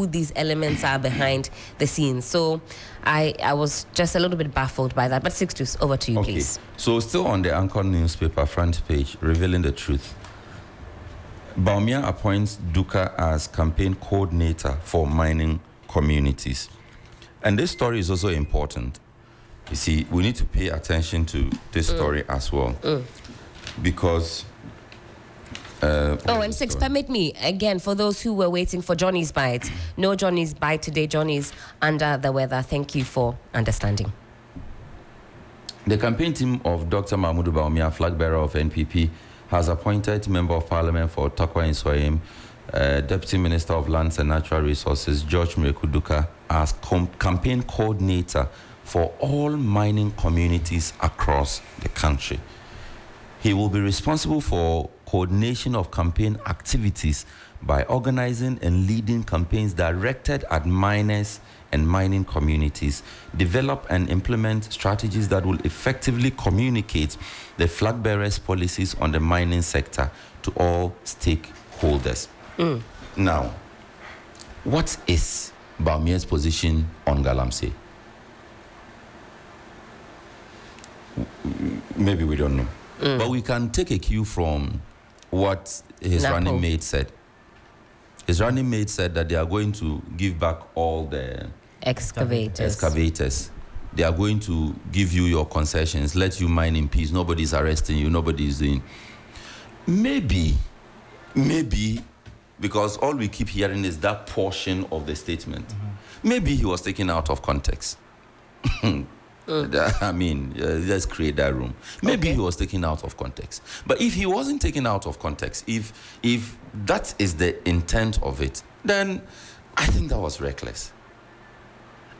these elements are behind the scenes. So I was just a little bit baffled by that. But Sixtus, over to you, please. So still on the Anchor newspaper front page, revealing the truth. Bawumia appoints Duka as campaign coordinator for mining communities. And this story is also important. You see, we need to pay attention to this story as well. Because... and Six, permit me, again, for those who were waiting for Johnny's Bite. No Johnny's Bite today. Johnny's under the weather. Thank you for understanding. The campaign team of Dr. Mahmoud Bawumia, flag bearer of NPP, has appointed Member of Parliament for Takwa Insoyim, Deputy Minister of Lands and Natural Resources, George Mrekuduka, as campaign coordinator for all mining communities across the country. He will be responsible for coordination of campaign activities by organizing and leading campaigns directed at miners and mining communities, develop and implement strategies that will effectively communicate the flag bearers' policies on the mining sector to all stakeholders. Now, what is Bawumia's position on Galamsey? Maybe we don't know. But we can take a cue from what his running mate said. His running mate said that they are going to give back all the excavators. They are going to give you your concessions, let you mine in peace. Nobody's arresting you. Nobody's doing. Maybe, because all we keep hearing is that portion of the statement. Maybe he was taken out of context. I mean, let's create that room. Maybe he was taken out of context. But if he wasn't taken out of context, if that is the intent of it, then I think that was reckless.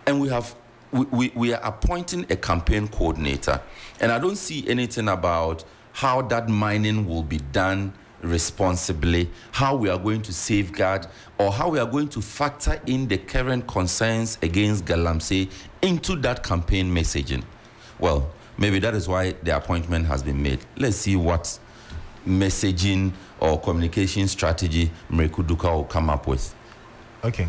And we are appointing a campaign coordinator, and I don't see anything about how that mining will be done responsibly, how we are going to safeguard, or how we are going to factor in the current concerns against Galamsey into that campaign messaging. Well, maybe that is why the appointment has been made. Let's see what messaging or communication strategy Mrekuduka will come up with. Okay.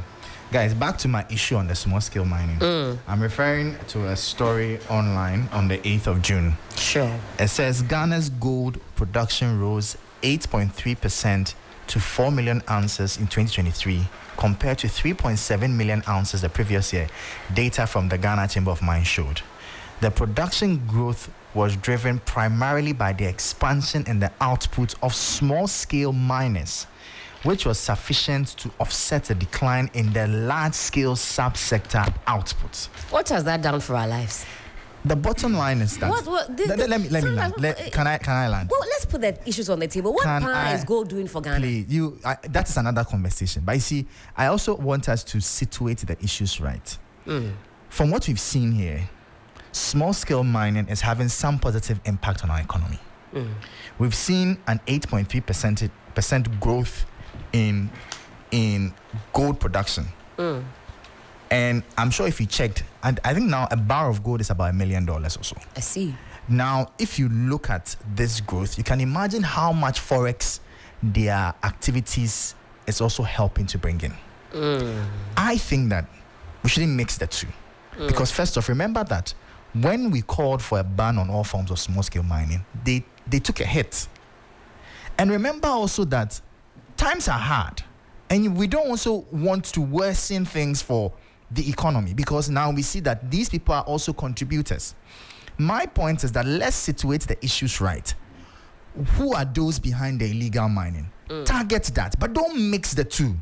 Guys, back to my issue on the small scale mining. I'm referring to a story online on the 8th of June. Sure. It says Ghana's gold production rose 8.3% to 4 million ounces in 2023 compared to 3.7 million ounces the previous year. Data from the Ghana Chamber of Mines showed. The production growth was driven primarily by the expansion in the output of small-scale miners, which was sufficient to offset the decline in the large-scale subsector output. What has that done for our lives? The bottom line is that. Let me land. Can I land? Well, let's put the issues on the table. What is gold doing for Ghana? Please, that is another conversation. But you see, I also want us to situate the issues right. From what we've seen here, small-scale mining is having some positive impact on our economy. We've seen an 8.3% growth in gold production. And I'm sure if you checked, and I think now a bar of gold is about $1 million or so. I see. Now, if you look at this growth, you can imagine how much forex their activities is also helping to bring in. I think that we shouldn't mix the two. Because first off, remember that when we called for a ban on all forms of small-scale mining, they took a hit. And remember also that times are hard. And we don't also want to worsen things for the economy, because now we see that these people are also contributors. My point is that let's situate the issues right. Who are those behind the illegal mining? Target that, but don't mix the two,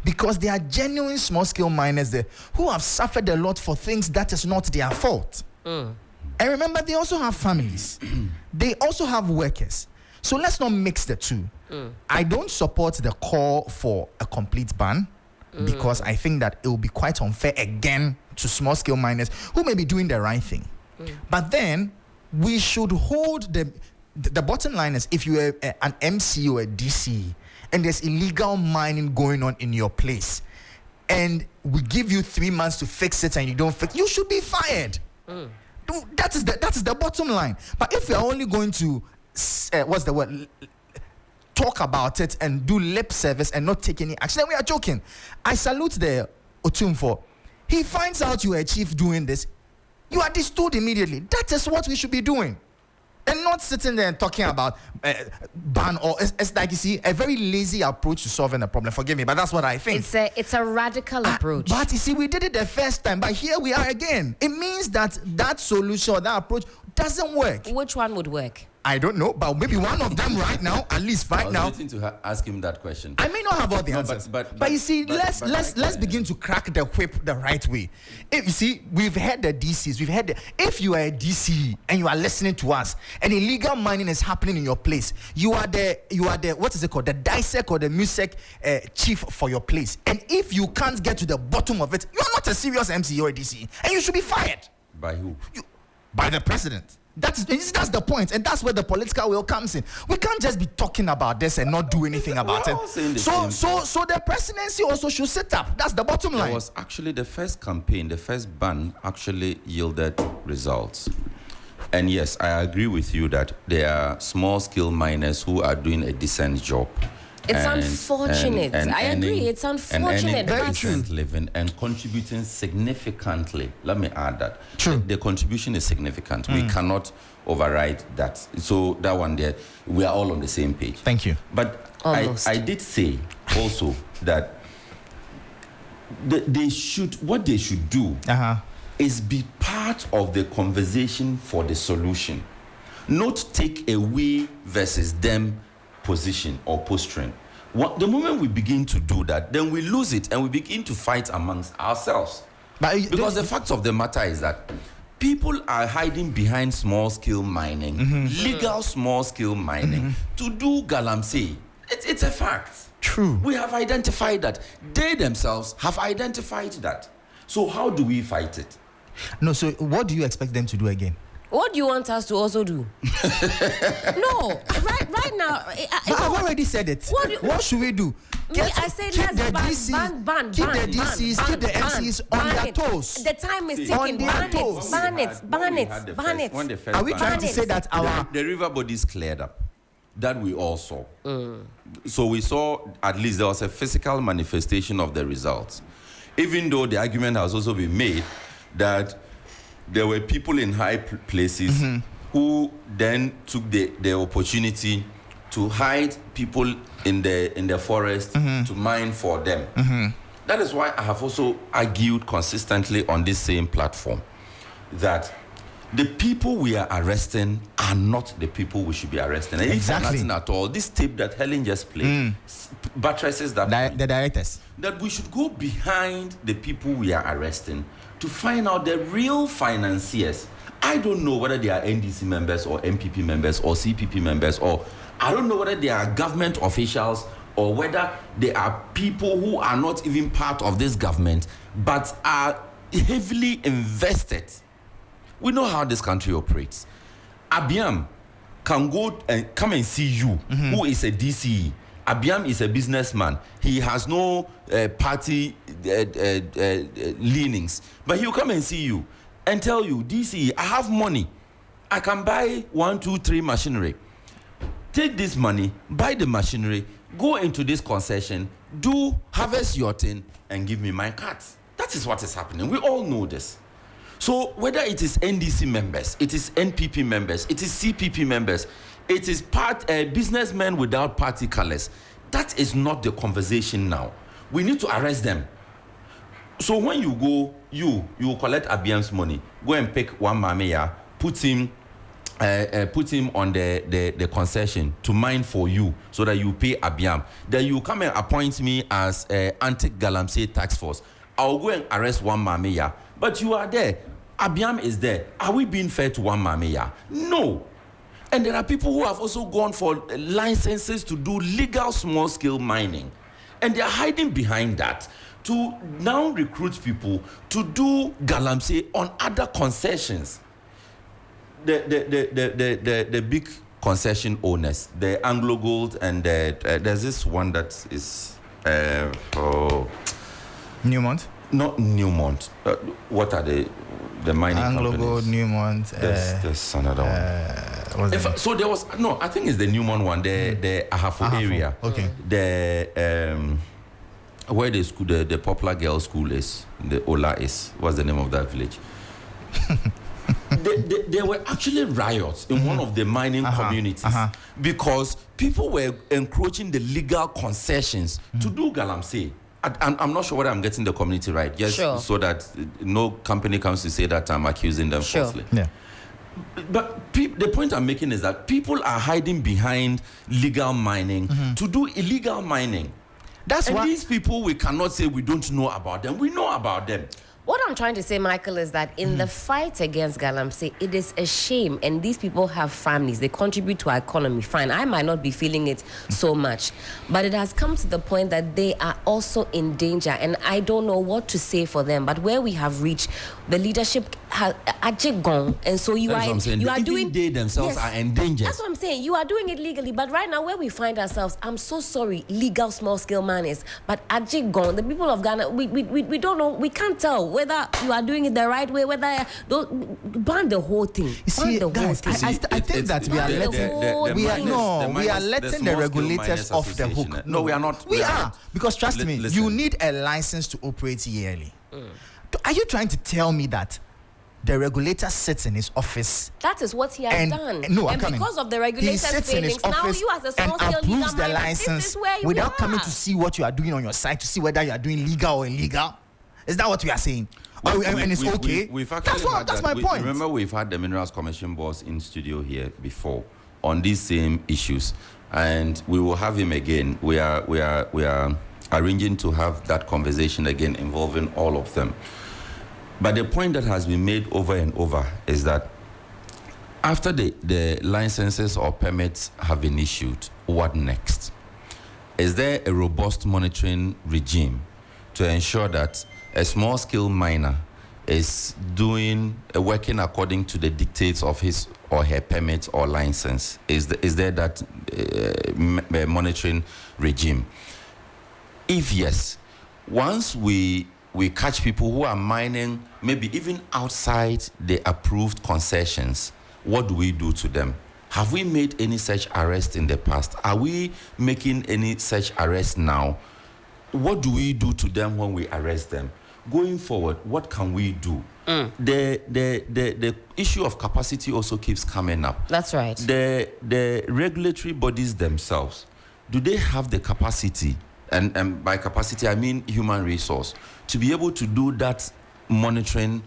because there are genuine small-scale miners there who have suffered a lot for things that is not their fault. And remember, they also have families. They also have workers. So let's not mix the two. I don't support the call for a complete ban, because I think that it will be quite unfair again to small-scale miners who may be doing the right thing. But then we should hold the bottom line is, if you're an MC or a DC and there's illegal mining going on in your place, and we give you 3 months to fix it and you don't fix it, you should be fired. That is the bottom line. But if you're only going to talk about it and do lip service and not take any action, then we are joking. I salute the Otumfo. He finds out you are a chief doing this, you are destood immediately. That is what we should be doing, and not sitting there and talking about ban, or it's like, you see, a very lazy approach to solving a problem. Forgive me, but that's what I think. It's a radical approach. But you see, we did it the first time, but here we are again. It means that solution or that approach doesn't work. Which one would work? I don't know, but maybe one of them right now, at least right now. I was waiting to ask him that question. I may not have all the answers, but you see, let's begin to crack the whip the right way. If you see, we've had the DCs, if you are a DC and you are listening to us, and illegal mining is happening in your place, you are the what is it called, the DISEC or the MUSEC chief for your place. And if you can't get to the bottom of it, you are not a serious MC or a DC, and you should be fired. By who? By the president. That's the point, and that's where the political will comes in. We can't just be talking about this and not do anything about it. So the presidency also should sit up. That's the bottom line. It was actually the first campaign, the first ban actually yielded results. And yes, I agree with you that there are small-scale miners who are doing a decent job. It's unfortunate. I agree. It's unfortunate. Very decent living and contributing significantly. Let me add that. True. The contribution is significant. We cannot override that. So that one there, we are all on the same page. Thank you. But I did say also that what they should do is be part of the conversation for the solution, not take a we versus them position or posturing. The moment we begin to do that, then we lose it and we begin to fight amongst ourselves. Because the fact of the matter is that people are hiding behind small-scale mining, legal small-scale mining, to do galamsey. It's a fact. True. We have identified that. They themselves have identified that. So how do we fight it? No, so what do you expect them to do again? What do you want us to also do? No, right now. I've already said it. What should we do? I said let's ban. Keep the DCs, keep the MCs on their toes. The time is ticking. Ban it. Are we trying to say that the river bodies cleared up? That we all saw. So we saw, at least there was a physical manifestation of the results. Even though the argument has also been made that there were people in high places who then took the opportunity to hide people in the forest to mine for them. That is why I have also argued consistently on this same platform that the people we are arresting are not the people we should be arresting. And Exactly. if nothing at all, this tape that Helen just played buttresses that point. The directors. That we should go behind the people we are arresting to find out the real financiers. I don't know whether they are NDC members or MPP members or CPP members, or I don't know whether they are government officials or whether they are people who are not even part of this government but are heavily invested. We know how this country operates. Abiam can go and come and see you, who is a DCE. Abiam is a businessman. He has no party leanings. But he'll come and see you and tell you, DCE, I have money. I can buy 1, 2, 3 machinery. Take this money, buy the machinery, go into this concession, harvest your thing, and give me my cards. That is what is happening. We all know this. So whether it is NDC members, it is NPP members, it is CPP members, it is businessmen without party colors, that is not the conversation now. We need to arrest them. So when you go, you collect Abiam's money, go and pick one mameya, put him on the concession to mine for you so that you pay Abiam. Then you come and appoint me as anti-Galamsey task force. I'll go and arrest one mameya. But you are there. Abiam is there. Are we being fair to one mameya? No. And there are people who have also gone for licenses to do legal small-scale mining. And they are hiding behind that to now recruit people to do Galamsey on other concessions. The big concession owners, the Anglo Gold, and there's this one that is Newmont? Not Newmont. What are the mining Anglo companies? Gold, Newmont. There's another one. So there was I think it's the Newmont one. The Ahafo area. Okay. The where the school, the popular girls' school is, the Ola is. What's the name of that village? There were actually riots in one of the mining communities because people were encroaching the legal concessions to do Galamsey. I'm not sure whether I'm getting the community right, just so that no company comes to say that I'm accusing them falsely. Yeah. But the point I'm making is that people are hiding behind legal mining to do illegal mining. That's why these people, we cannot say we don't know about them. We know about them. What I'm trying to say, Michael, is that in the fight against Galamsey, it is a shame, and these people have families. They contribute to our economy. Fine, I might not be feeling it so much, but it has come to the point that they are also in danger, and I don't know what to say for them. But where we have reached, the leadership has actually gone, and so you That's what I'm saying. you are Even doing. they themselves are endangered. That's what I'm saying. You are doing it legally, but right now where we find ourselves, I'm so sorry, legal small scale miners, but actually gone. The people of Ghana, we don't know. We can't tell whether you are doing it the right way, whether ban the whole thing. You see, guys, I think that we are letting the regulators off the hook. No, we are not. We are, because trust me, listen. you need a license to operate yearly. Are you trying to tell me that the regulator sits in his office? That is what he has done. No, and because of the regulator's failings, now you as a small scale legal approves the miner, license this is where you without are. coming to see what you are doing on your site, to see whether you are doing legal or illegal. Is that what we are saying? And it's okay. That's my point. Remember, we've had the Minerals Commission boss in studio here before on these same issues, and we will have him again. We are arranging to have that conversation again involving all of them. But the point that has been made over and over is that after the licenses or permits have been issued, what next? Is there a robust monitoring regime to ensure that a small-scale miner is working according to the dictates of his or her permit or license? Is there that monitoring regime? If yes, once we catch people who are mining maybe even outside the approved concessions, what do we do to them? Have we made any such arrest in the past? Are we making any such arrest now? What do we do to them when we arrest them? going forward, what can we do? The issue of capacity also keeps coming up. That's right. The regulatory bodies themselves, do they have the capacity, and by capacity I mean human resource, to be able to do that monitoring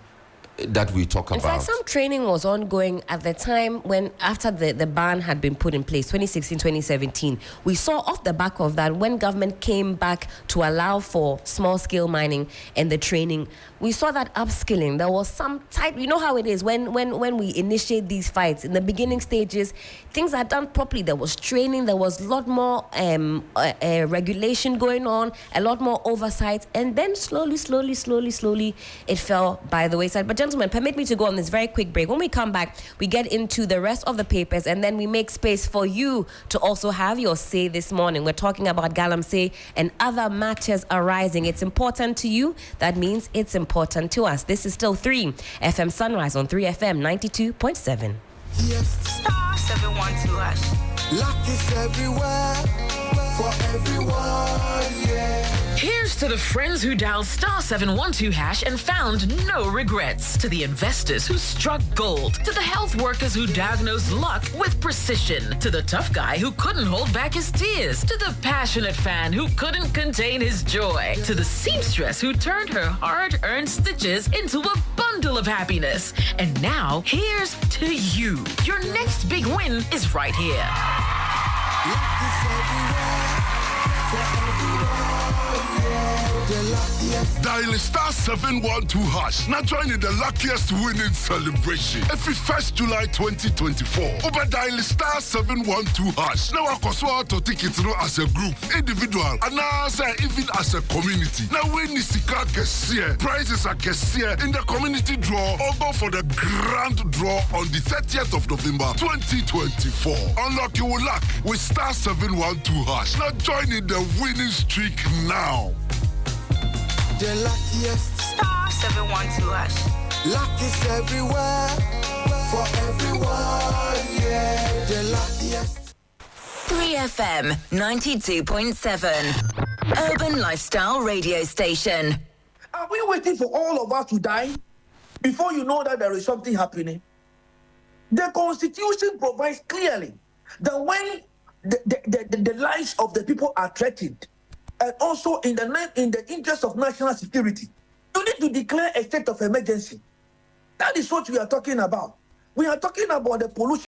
that we talk about? In fact, some training was ongoing at the time when, after the ban had been put in place, 2016, 2017. We saw off the back of that, when government came back to allow for small-scale mining and the training, we saw that upskilling. There was some type, you know how it is when we initiate these fights, in the beginning stages, things are done properly. There was training, there was a lot more regulation going on, a lot more oversight, and then slowly, it fell by the wayside. But gentlemen, permit me to go on this very quick break. When we come back, we get into the rest of the papers, and then we make space for you to also have your say this morning. We're talking about Galamsey and other matters arising. It's important to you. That means it's important to us. This is still 3 FM Sunrise on 3FM 92.7. Star 712 hash. Luck is everywhere for everyone, yeah. Here's to the friends who dialed star 712 hash and found no regrets. To the investors who struck gold. To the health workers who diagnosed luck with precision. To the tough guy who couldn't hold back his tears. To the passionate fan who couldn't contain his joy. To the seamstress who turned her hard-earned stitches into a bundle of happiness. And now, here's to you. Your next big win is right here. Luck is everywhere for everyone. The luckiest. Dial star 712 hash. Now join in the luckiest winning celebration. Every 1st July 2024. Over dial star 712 hash. Now I can to take it through as a group, individual, and now even as a community. Now win the Sika Kessie. Prizes are Kessie in the community draw or go for the grand draw on the 30th of November 2024. Unlock your luck with star 712 hash. Now join in the winning streak now. The luckiest. Star 712 hash. Luck is everywhere for everyone, yeah. The luckiest. 3FM 92.7. Urban Lifestyle Radio Station. Are we waiting for all of us to die before you know that there is something happening? The Constitution provides clearly that when the lives of the people are threatened, and also in the interest of national security, you need to declare a state of emergency. That is what we are talking about. We are talking about the pollution.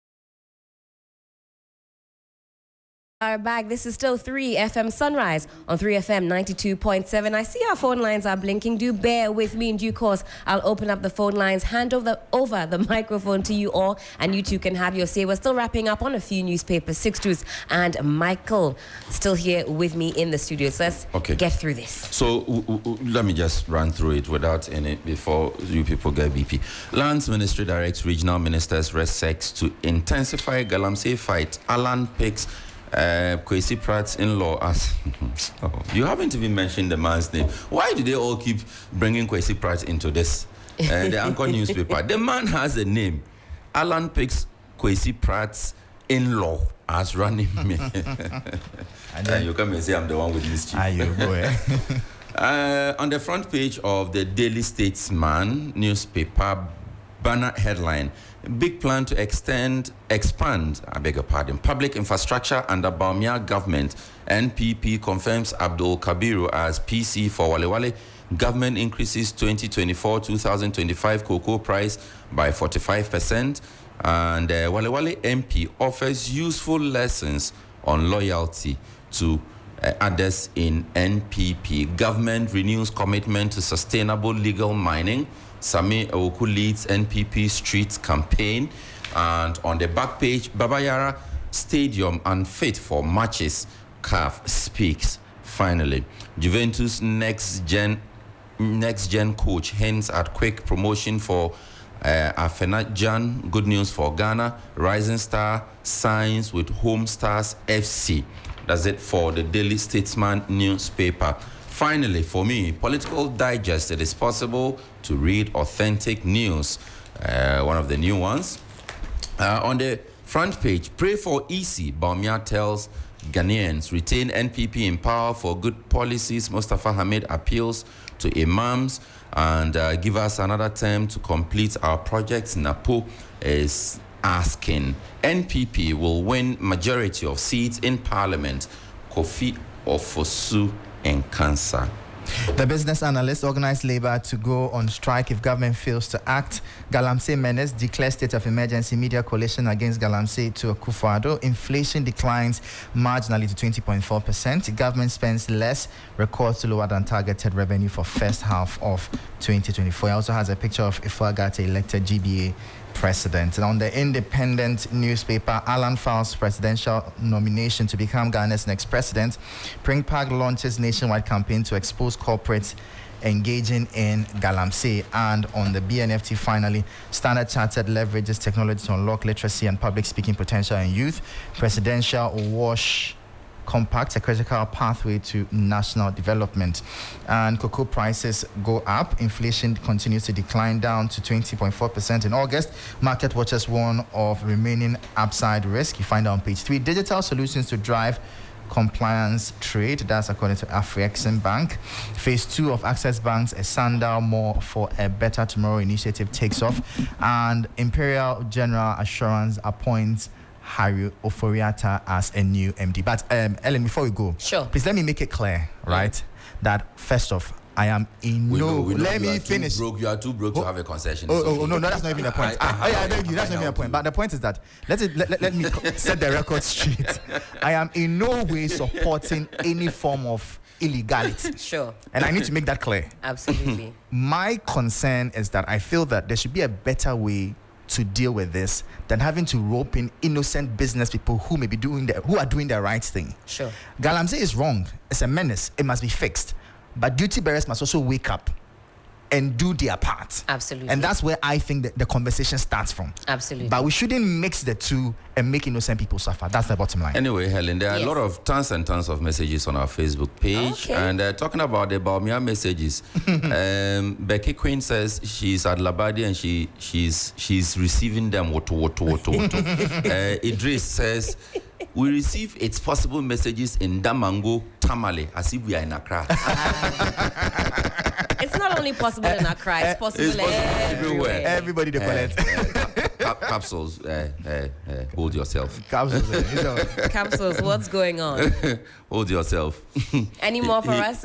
Are back. This is still 3 FM Sunrise on 3FM 92.7. I see our phone lines are blinking. Do bear with me. In due course, I'll open up the phone lines, hand over the microphone to you all, and you two can have your say. We're still wrapping up on a few newspapers. Sixtus and Michael still here with me in the studio. So let's get through this. So let me just run through it without any before you people get BP. Lands Ministry directs regional ministers RESEX to intensify Galamsey fight. Alan picks Kwesi Pratt's in-law as you haven't even mentioned the man's name. Why do they all keep bringing Kwesi Pratt into this? The Anchor newspaper. The man has a name. Alan picks Kwesi Pratt's in-law as running mate. And you come and say I'm the one with this chief. On the front page of the Daily Statesman newspaper, banner headline: big plan to expand, public infrastructure under Bawumia government. NPP confirms Abdul Kabiru as PC for Wale Wale. Government increases 2024-2025 cocoa price by 45%. And Wale Wale MP offers useful lessons on loyalty to others in NPP. Government renews commitment to sustainable legal mining. Sami Oku leads NPP street campaign. And on the back page, Babayara Stadium unfit for matches. CAF speaks. Finally, Juventus next gen coach hints at quick promotion for Afenajan. Good news for Ghana. Rising Star signs with Home Stars FC. That's it for the Daily Statesman newspaper. Finally, for me, Political Digest, it is possible to read authentic news. One of the new ones. On the front page, pray for EC. Bawumia tells Ghanaians. Retain NPP in power for good policies. Mustafa Hamid appeals to imams and give us another term to complete our projects. Napo is asking. NPP will win majority of seats in parliament. Kofi Ofosu and Cancer. The business analysts organized labor to go on strike if government fails to act. Galamsey Menace declares state of emergency. Media coalition against Galamsey to Akufo-Addo. Inflation declines marginally to 20.4%. Government spends less, records lower than targeted revenue for first half of 2024. It also has a picture of Ifeagate elected GBA president. And on the Independent newspaper, Alan files presidential nomination to become Ghana's next president. Pring Park launches nationwide campaign to expose corporates engaging in Galamsey. And on the BNFT, finally, Standard Chartered leverages technology to unlock literacy and public speaking potential in youth. Presidential WASH Compact, a critical pathway to national development. And cocoa prices go up. Inflation continues to decline, down to 20.4% in August. Market watchers warn of remaining upside risk. You find it on page 3. Digital solutions to drive compliance trade. That's according to Afrexim Bank. Phase 2 of Access Bank's A Sandal More for a Better Tomorrow initiative takes off. And Imperial General Assurance appoints Harry Oforiata as a new MD. But Ellen, before we go, sure, please let me make it clear, right, that first off, I am in let me finish. You are too broke to have a concession. No, that's not even a point. I beg you, that's not even a point. But the point is that let me set the record straight. I am in no way supporting any form of illegality. Sure. And I need to make that clear. Absolutely. My concern is that I feel that there should be a better way to deal with this than having to rope in innocent business people who may be who are doing the right thing. Sure. Galamsey is wrong. It's a menace. It must be fixed. But duty bearers must also wake up and do their part. Absolutely. And that's where I think that the conversation starts from. Absolutely. But we shouldn't mix the two and make innocent people suffer. That's the bottom line. Anyway, Helen, there are a lot of tons and tons of messages on our Facebook page. Okay. And talking about the Baumia messages, Becky Queen says she's at Labadi and she's receiving them. Idris says, we receive its possible messages in Damango, Tamale, as if we are in Accra. It's not only possible in Accra, it's possible everywhere. Everybody they collect. Capsules, hold yourself. Capsules, what's going on? Hold yourself. Any more for us?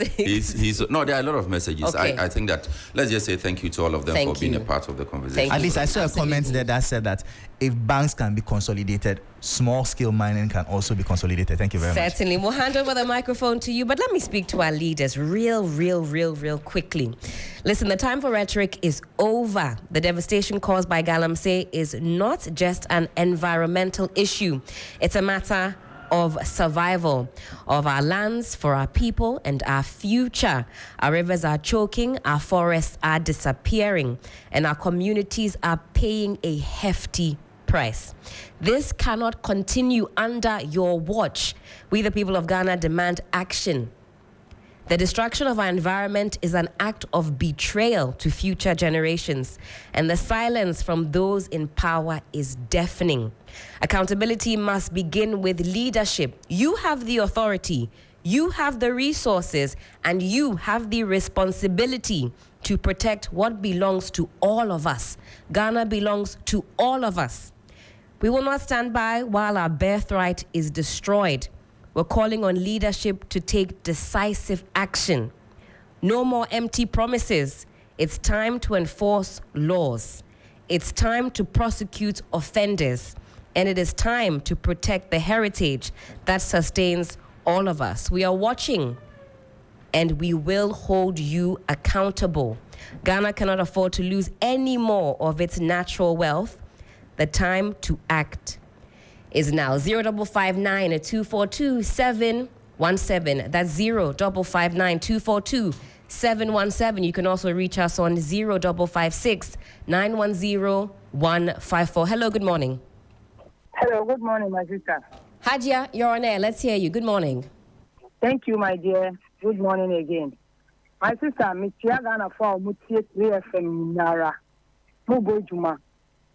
No, there are a lot of messages. Okay. I think that, let's just say thank you to all of them for being a part of the conversation. At least I saw a comment there that said that if banks can be consolidated, small-scale mining can also be consolidated. Thank you very much. Certainly. We'll hand over the microphone to you, but let me speak to our leaders real quickly. Listen, the time for rhetoric is over. The devastation caused by Galamsey is not just an environmental issue. It's a matter of survival of our lands, for our people and our future. Our rivers are choking, our forests are disappearing, and our communities are paying a hefty price. This cannot continue under your watch. We, the people of Ghana, demand action. The destruction of our environment is an act of betrayal to future generations, and the silence from those in power is deafening. Accountability must begin with leadership. You have the authority, you have the resources, and you have the responsibility to protect what belongs to all of us. Ghana belongs to all of us. We will not stand by while our birthright is destroyed. We're calling on leadership to take decisive action. No more empty promises. It's time to enforce laws. It's time to prosecute offenders. And it is time to protect the heritage that sustains all of us. We are watching, and we will hold you accountable. Ghana cannot afford to lose any more of its natural wealth. The time to act is now. 0559 242 717. That's 0559 242 717. You can also reach us on 0556 910 154. Hello, good morning. Hello, good morning, my sister. Hajia, you're on air. Let's hear you. Good morning. Thank you, my dear. Good morning again. My sister, Miss Ghana for Mutie 3FM Nara. Mugo Juma.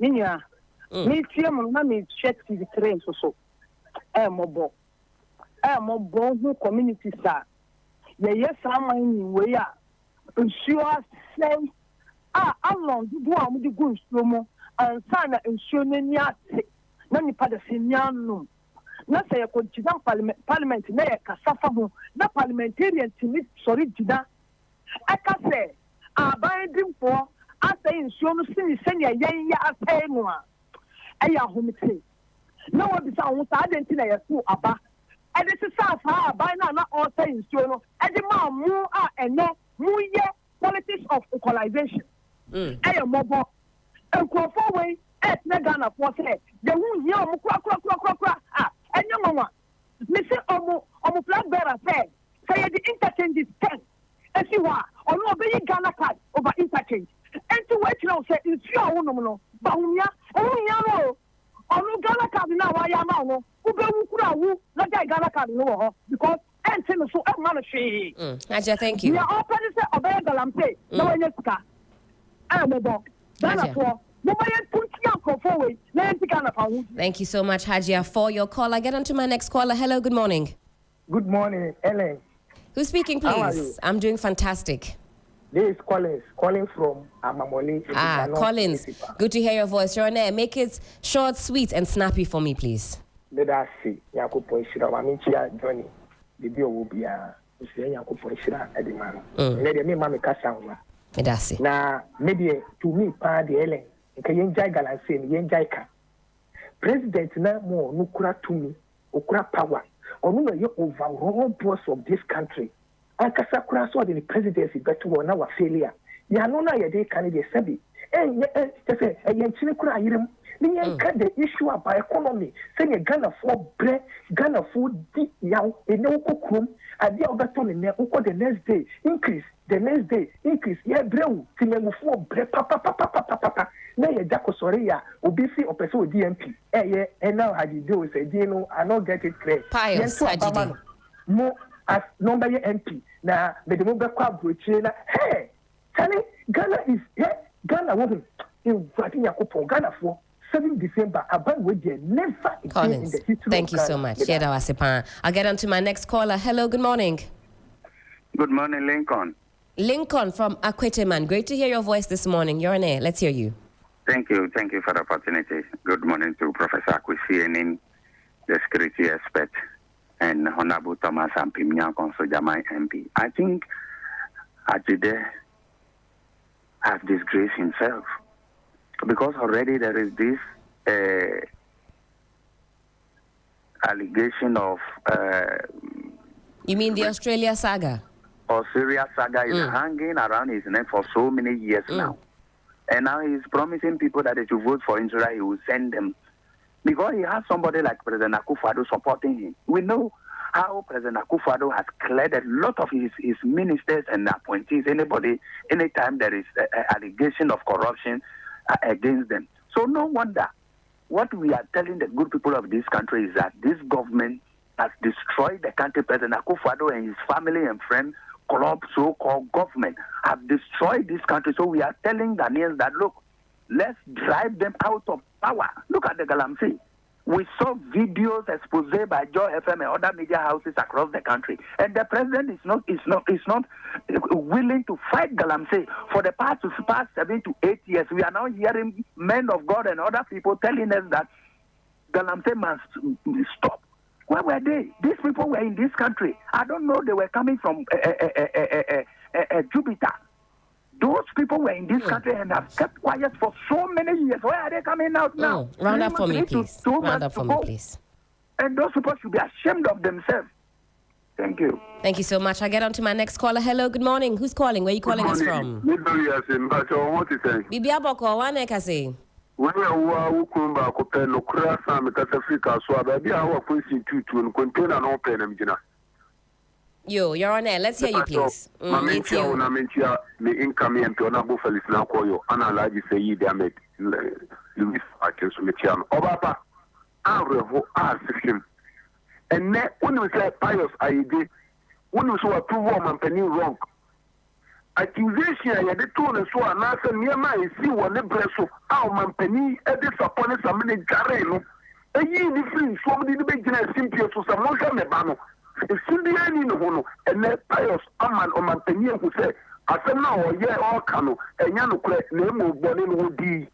Minya. Me check the train so. Mobo. mo bon community sa ye saman we a ensure say along do am di go nsuo mo ansa na nsuo n'ani ate na nipa da seniano na say ye kontina parliament na ye kasafa ho na parliamentarian timi sorry dida aka say abandimfo asay nsuo no sini senya yen ya asay no a eya homite na wo bisa ho sa adenti na ye so aba e de sa fa aba na all say nsuo no e de ma mu a ene mu ye politics of equalization eya mobo enkofo we na Ghana for say the hu ye omo kura enyo nwa me say omo flag bearer say the interchange is 10 esi wa ono obeyi Ghana card over interchange enti we tell say nsuo a wonom no ba hunya no ono Ghana card na wa ya ma no ubewu kura wu na dai Ghana card no ho because enti no so e ma no hwe Aja, thank you. We are open say obey galampe na we nyesika mobo Ghana for Thank you so much, Hajia, for your call. I get on to my next caller. Hello, good morning. Good morning, Ellen. Who's speaking, please? How are you? I'm doing fantastic. This is Collins, calling from Amamoli. Collins, good to hear your voice. You're on air. Make it short, sweet, and snappy for me, please. Let us see. Yakupo Ishira, Mamichia, Johnny. The deal will be a Yakupo Ishira at the man. Let me mammy Kassawa. Medasi. Now, maybe to me, Pa the Ellen. Yenjai galanse ni yenjai ka president na mo nukura tumi okura power onu na ye overall boss of this country akasa kura so the presidency beto na wa failure ya no na ye dey candidate sabi say yenchine kura ayirem ni yenka the issue about economy say Ghana for bre Ghana for di yaw ene okokrom ade obeto ne uko the next day increase the next day increase ye brew timemu for bre papa na ye jako sorry ya obi fi opese o DMP now had you do say no I not get it clear yes mo as number ye MP na me de mo be kwa brochi na hey tani Ghana is Ghana woman in Vladimir Yakupon Ghana for 7 December aban we dey never again in the history. Thank you so much. I'll get on to my next caller. Hello, good morning. Good morning, Lincoln from Akweteman. Great to hear your voice this morning. You're on air. Let's hear you. Thank you for the opportunity. Good morning to Professor Akwesi, the security expert, and Honorable Thomas Ampimia Konsojamai MP. I think Ajide has disgraced himself because already there is this allegation of... you mean the Australia saga? Australia saga is hanging around his neck for so many years now. And now he's promising people that they should vote for Israel, he will send them. Because he has somebody like President Akufo-Addo supporting him. We know how President Akufo-Addo has cleared a lot of his ministers and appointees. Anytime there is an allegation of corruption against them. So no wonder. What we are telling the good people of this country is that this government has destroyed the country. President Akufo-Addo and his family and friends, corrupt so-called government, have destroyed this country. So we are telling Ghanaians that, look, let's drive them out of power. Look at the Galamsey. We saw videos exposed by Joy FM and other media houses across the country, and the president is not willing to fight Galamsey. For the past 7 to 8 years, we are now hearing men of God and other people telling us that Galamsey must stop. Where were they? These people were in this country. I don't know. They were coming from Jupiter. Those people were in this country and have kept quiet for so many years. Where are they coming out now? Round up for me, please. Round up for me, please. And those people should be ashamed of themselves. Thank you. Thank you so much. I get on to my next caller. Hello, good morning. Who's calling? Where are you calling us from? Bibi Aboko, one say. When you are Ukumba, Copeno, Crasa, Metafrica, so I be our institute to contain an open engine. You're on air. Let's hear you, please. Mamentia, me income and Pionabo Felis now call you, Anna say ye damn it. Louis Arkansas, Obapa, I revo ask him. And net when we say pious idea, when you saw a 2 woman penny wrong. Accusation, I had told us so, and I said, near my see one bresso, our man penny, a disappointed some many jarreno. A year different, so many big general simply to some motion, Sindiani no hono, and then pious Aman or Mantania who say, I said now, yeah, all cano, and Yano name of Bonnie would be.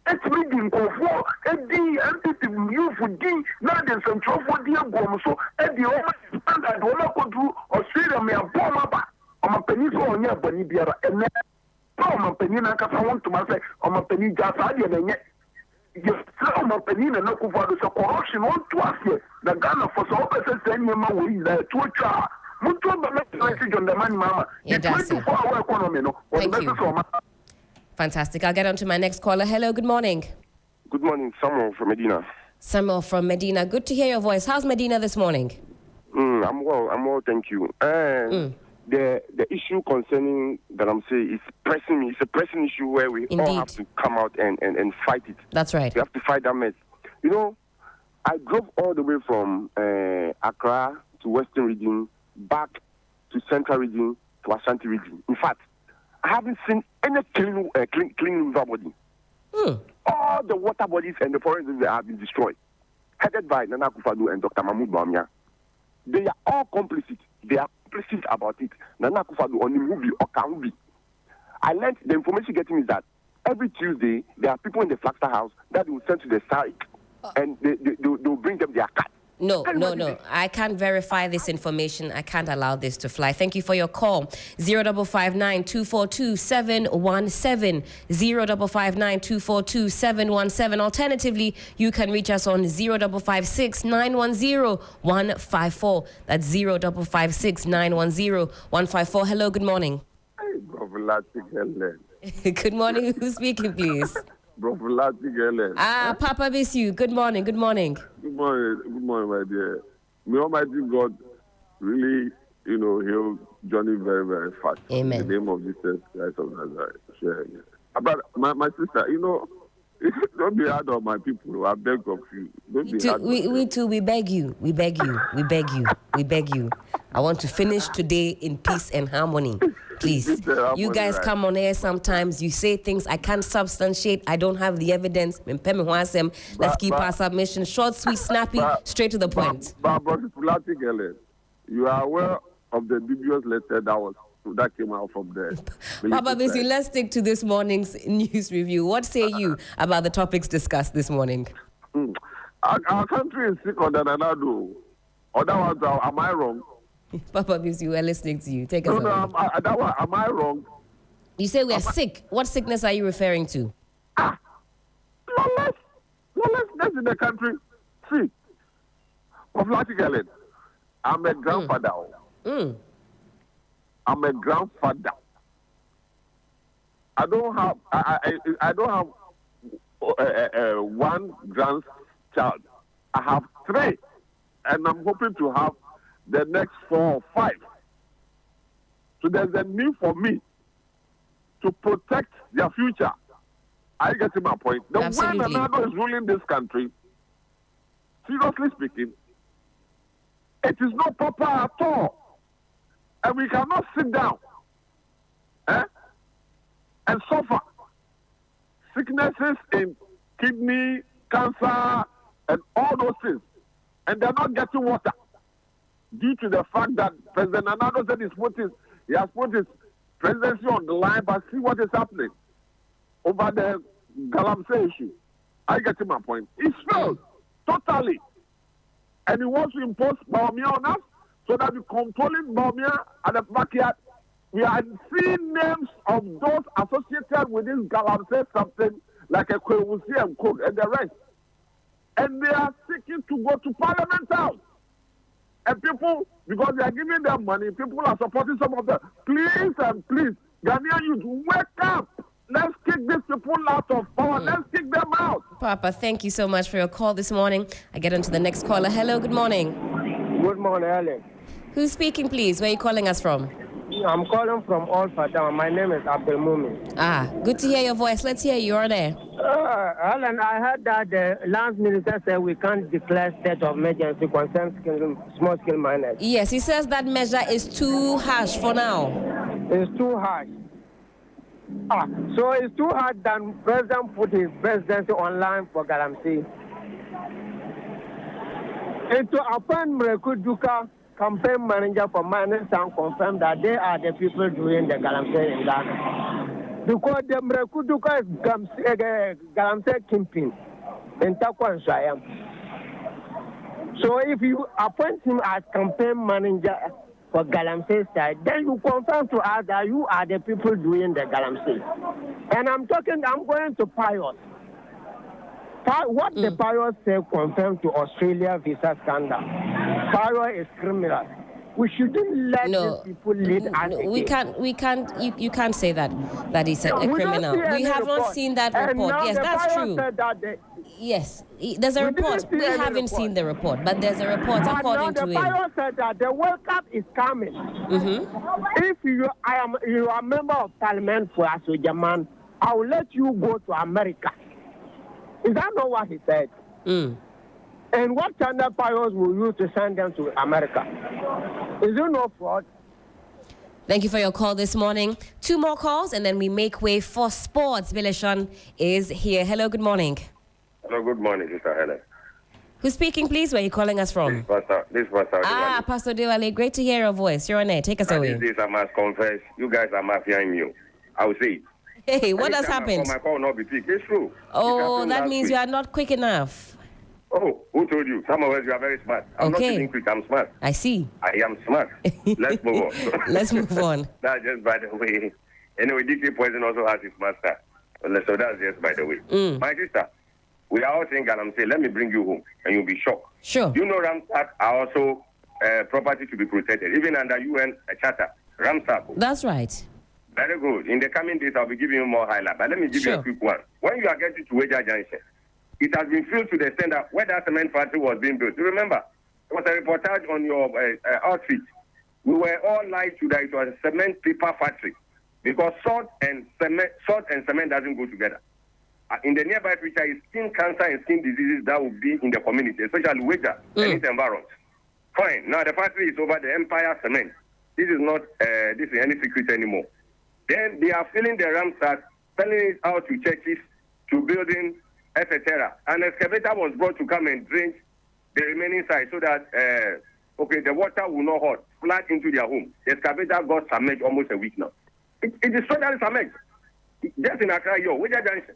It's reading for a D, entity you for D, not in some trouble, dear Gom, so at the only standard, all I could do, Australia may have bomb up on my peninsula on your Bonibia, and then my penina, because I want to myself on my penny just and yet. You sell my penina, no for the corruption on to us here. The Ghana for so person send your money there to a child. Mutual message on the money, Mama. Yeah, that's it. Thank you. Fantastic. I'll get on to my next caller. Hello, good morning. Good morning, Samuel from Medina. Samuel from Medina. Good to hear your voice. How's Medina this morning? I'm well, thank you. The issue concerning that I'm saying is pressing me. It's a pressing issue where we all have to come out and fight it. That's right. We have to fight that mess. You know, I drove all the way from Accra to Western region, back to Central region, to Ashanti region. In fact, I haven't seen any clean river body. All the water bodies and the forests have been destroyed. Headed by Nana Akufo-Addo and Dr. Mahmoud Bawumia. They are all complicit. They are complicit about it. Nana Akufo-Addo on Imubi or Kahubi. I learned the information getting is that every Tuesday there are people in the Flagstaff house that will send to the site and they'll bring them their cat. No. I can't verify this information. I can't allow this to fly. Thank you for your call. 0559 242 717. 0559 242 717. Alternatively, you can reach us on 0556 910 154. That's 0556 910 154. Hello, good morning. Good morning. Who's speaking, please? Papa miss you. Good morning. Good morning, my dear. May Almighty God really, heal Johnny very, very fast. Amen. In the name of Jesus Christ of Nazareth. But my sister, don't be hard on my people. I beg of you. Don't be hard. We too, we beg you. We beg you. We beg you. We beg you. I want to finish today in peace and harmony. Please. You guys come on air sometimes. You say things I can't substantiate. I don't have the evidence. Let's keep our submission short, sweet, snappy, straight to the point. You are aware of the dubious letter that came out from there. Papa Bisi, let's stick to this morning's news review. What say you about the topics discussed this morning? Our country is sick on the Nanado. Otherwise, am I wrong? Papa Bisi, we're listening to you. Take us away. Am I wrong? You say we are sick. What sickness are you referring to? Lawlessness in the country. See, practically, I'm a grandfather. I'm a grandfather. I don't have one grandchild. I have 3, and I'm hoping to have the next 4 or 5. So there's a need for me to protect their future. Are you getting my point? The way Nanado is ruling this country, seriously speaking, it is not proper at all. And we cannot sit down and suffer sicknesses in kidney, cancer, and all those things. And they're not getting water due to the fact that President Nanado said he has put his presidency on the line, but see what is happening over the Galamsey issue. I get to my point. It's failed totally. And he wants to impose Bawumia on us so that we're controlling Bawumia at the backyard. We are seeing names of those associated with this Galamsey something like a Kwewusi and Cook and the rest. And they are seeking to go to Parliament House. And people, because they are giving them money, people are supporting some of them. Please and please, Ghanaian youth, wake up. Let's kick these people out of power. Let's kick them out. Papa, thank you so much for your call this morning. I get on to the next caller. Hello, good morning. Good morning, Helen. Who's speaking, please? Where are you calling us from? I'm calling from All Fatah. My name is Abdul Mumin. Good to hear your voice. Let's hear you. You're there. Helen, I heard that the last minister said we can't declare state of emergency concerning small-scale miners. Yes, he says that measure is too harsh for now. It's too harsh. So it's too hard than President put his presidency online for Galamsey. Into appoint Mreku Duka campaign manager for Mining Sound confirmed that they are the people doing the galamsey in Ghana. Because the Mrekuduka is galamsey kingpin in Takwa and Shayam. So if you appoint him as campaign manager for galamsey side, then you confirm to us that you are the people doing the galamsey. And I'm going to Pius. What the Pius said confirmed to Australia visa scandal. Pius is criminal. We shouldn't let these people lead us. No, we can't. You can't say that he's a criminal. We have not seen that report. Yes, that's true. Yes, there's a report. We haven't seen the report, but there's a report according to him. The Pius said that the World Cup is coming. If you are a member of Parliament for Asojaman, I will let you go to America. Is that not what he said? And what China Pius will use to send them to America? Is it no fraud? Thank you for your call this morning. 2 more calls and then we make way for sports. Bileshon is here. Hello, good morning. Hello, good morning, Sister Helen. Who's speaking, please? Where are you calling us from? This Pastor Diwali. Pastor Diwali, great to hear your voice. You're on air. Take us away. This I must confess, you guys are mafiaing me. I will say it. Hey, what has happened? My call will not be picked. It's true. Oh, that means you are not quick enough. Oh, who told you? Some of us, you are very smart. I'm not being quick, I'm smart. I see. I am smart. Let's move on. Let's move on. That's just by the way. Anyway, DK Poison also has his master. So that's just by the way. My sister, we are all saying Galamsey, let me bring you home and you'll be shocked. Sure. You know Ramsat are also property to be protected, even under UN charter. Ramsat. That's right. Very good. In the coming days, I'll be giving you more highlight. But let me give you a quick one. When you are getting to Weja Junction, it has been filled to the extent that where that cement factory was being built. You remember, there was a reportage on your outfit. We were all lied to that it was a cement paper factory because salt and cement doesn't go together. In the nearby future is skin cancer and skin diseases that will be in the community, especially Weja and its environment. Fine. Now the factory is over the Empire Cement. This is not any secret anymore. Then they are filling the Ramsat, selling it out to churches, to buildings, etc. An excavator was brought to come and drain the remaining side so that the water will not flood into their home. The excavator got submerged almost a week now. It is totally submerged. Just in Accra, Weja Junction.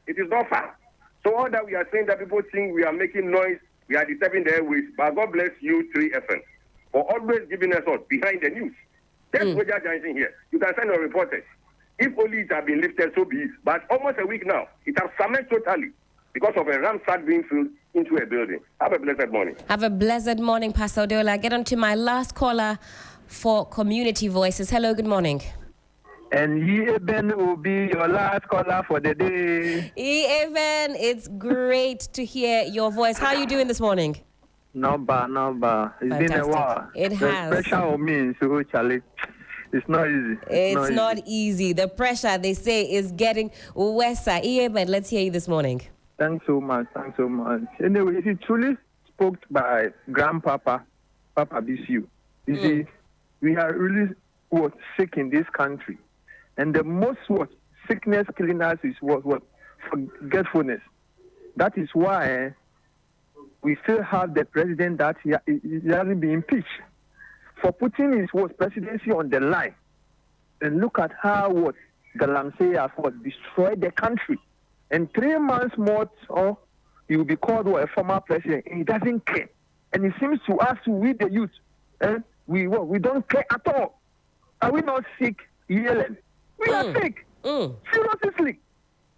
It is not far. So all that we are saying that people think we are making noise, we are disturbing the airways, but God bless you, 3FM, for always giving us out behind the news. That's Weja Junction here. You can send your reporters. If only it had been lifted, so be it. But almost a week now, it has submerged totally because of a Ramsat being filled into a building. Have a blessed morning. Have a blessed morning, Pastor Odeola. Get on to my last caller for Community Voices. Hello, good morning. And Eben will be your last caller for the day. Eben, it's great to hear your voice. How are you doing this morning? Not bad. It's Fantastic. Been a while. It has. The pressure on me, so Charlie. It's not easy. It's not easy. The pressure, they say, is getting worse. But let's hear you this morning. Thanks so much. Anyway, he truly spoke by Grandpapa, Papa BCU. You see, we are really sick in this country. And the most sickness killing us is forgetfulness. That is why we still have the president that he hasn't been impeached for putting his presidency on the line. And look at how Galamsey has destroyed the country. And 3 months more, he will be called a former president. And he doesn't care. And it seems to us, we the youth, we don't care at all. Are we not sick, Helen? We are sick. Seriously.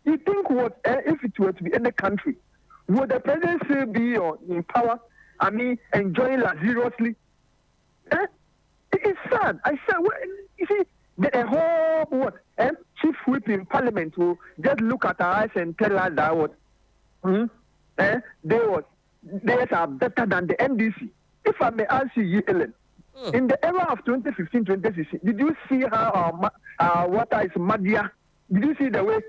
You think if it were to be in the country, would the president still be in power? I mean, enjoying luxuriously? It is sad. I said, you see, the whole chief whip in parliament will just look at our eyes and tell us that they are better than the NDC. If I may ask you, Ellen, in the era of 2015-2016, did you see how our water is muddier? Did you see the way?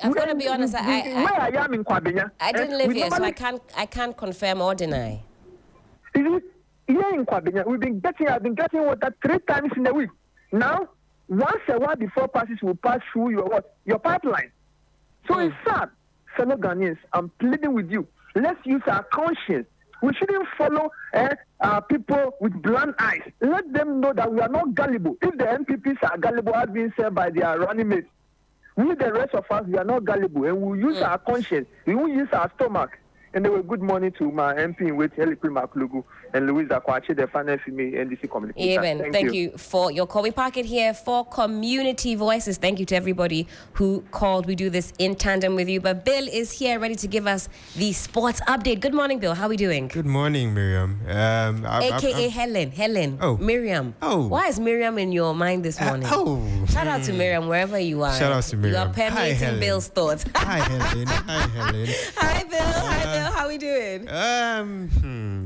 I've got to be honest. Where I am in Kwabenya, I didn't live here, so I can't confirm or deny. Here in Kwabenya, I've been getting water 3 times in a week. Now, once a while before passes will pass through your pipeline. So it's sad. Fellow Ghanaians, I'm pleading with you. Let's use our conscience We shouldn't follow people with blunt eyes. Let them know that we are not gullible. If the MPPs are gullible, as being said by their running mates, we, the rest of us, we are not gullible, and we use our conscience. We will use our stomach. And they were good morning to my MP with Helipi Maklugu and Louisa Kwachi, the finance me NDC communication. Even, thank you for your call. We park it here for Community Voices. Thank you to everybody who called. We do this in tandem with you. But Bill is here ready to give us the sports update. Good morning, Bill. How are we doing? Good morning, Miriam. AKA Helen. Oh. Miriam. Oh. Why is Miriam in your mind this morning? Shout out to Miriam wherever you are. Shout out to Miriam. You are permeating Bill's thoughts. Hi, Helen. Hi, Bill. Hi, Bill. How are we doing?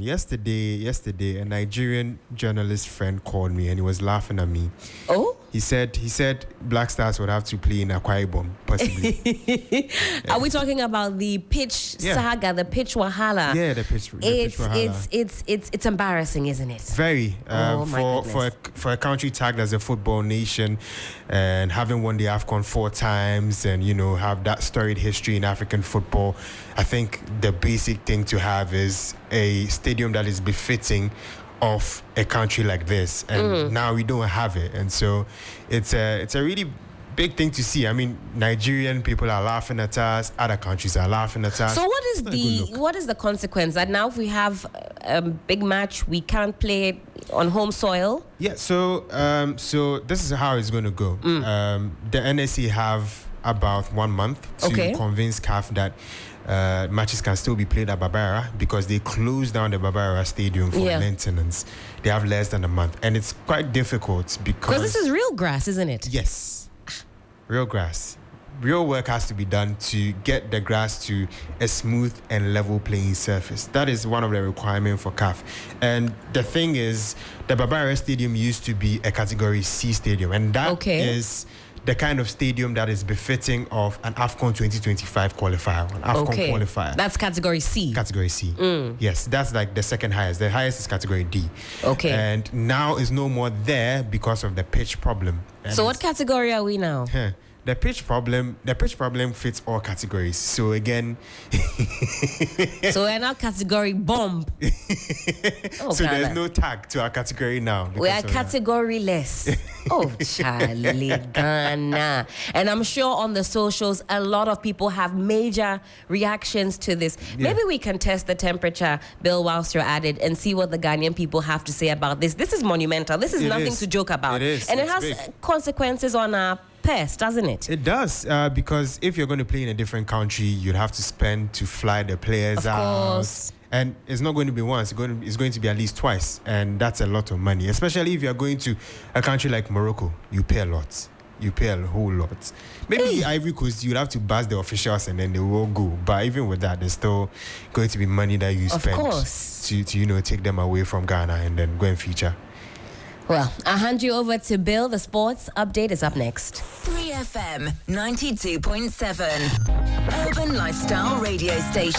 Yesterday, a Nigerian journalist friend called me and he was laughing at me. Oh? He said Black Stars would have to play in Akwa Ibom, possibly. Are we talking about the pitch saga, the pitch wahala? Yeah, the pitch wahala. It's embarrassing, isn't it? Very. For a country tagged as a football nation and having won the AFCON 4 times and, have that storied history in African football, I think the basic thing to have is a stadium that is befitting of a country like this, and now we don't have it, and so it's a really big thing to see. I mean, Nigerian people are laughing at us, other countries are laughing at us. So what is the consequence that now if we have a big match, we can't play on home soil? Yeah, so this is how it's going to go. The NSC have about 1 month to convince CAF that matches can still be played at Barbara because they closed down the Barbara Stadium for maintenance. They have less than a month, and it's quite difficult because this is real grass, isn't it? Yes, real grass. Real work has to be done to get the grass to a smooth and level playing surface. That is one of the requirements for CAF. And the thing is, the Barbara Stadium used to be a Category C stadium, and that is the kind of stadium that is befitting of an AFCON 2025 qualifier, an AFCON qualifier. That's Category C. Category C. Yes, that's like the second highest. The highest is Category D. Okay. And now is no more there because of the pitch problem. And so what category are we now? The pitch problem fits all categories. So again, so we're now category bomb. So there's no tag to our category now. We are category-less. Oh, Charlie Ghana. And I'm sure on the socials, a lot of people have major reactions to this. Maybe we can test the temperature, Bill, whilst you're at it, and see what the Ghanaian people have to say about this. This is monumental. This is nothing to joke about. It is. And it has consequences on our purse, doesn't it? It does, because if you're going to play in a different country, you'd have to spend to fly the players out. Of course. And it's not going to be once, it's going to be at least twice. And that's a lot of money, especially if you're going to a country like Morocco. You pay a lot. You pay a whole lot. Maybe Ivory Coast, you'd have to buzz the officials and then they will go. But even with that, there's still going to be money that you spend to take them away from Ghana and then go and feature. Well, I'll hand you over to Bill. The sports update is up next. 3FM 92.7 Urban Lifestyle Radio Station.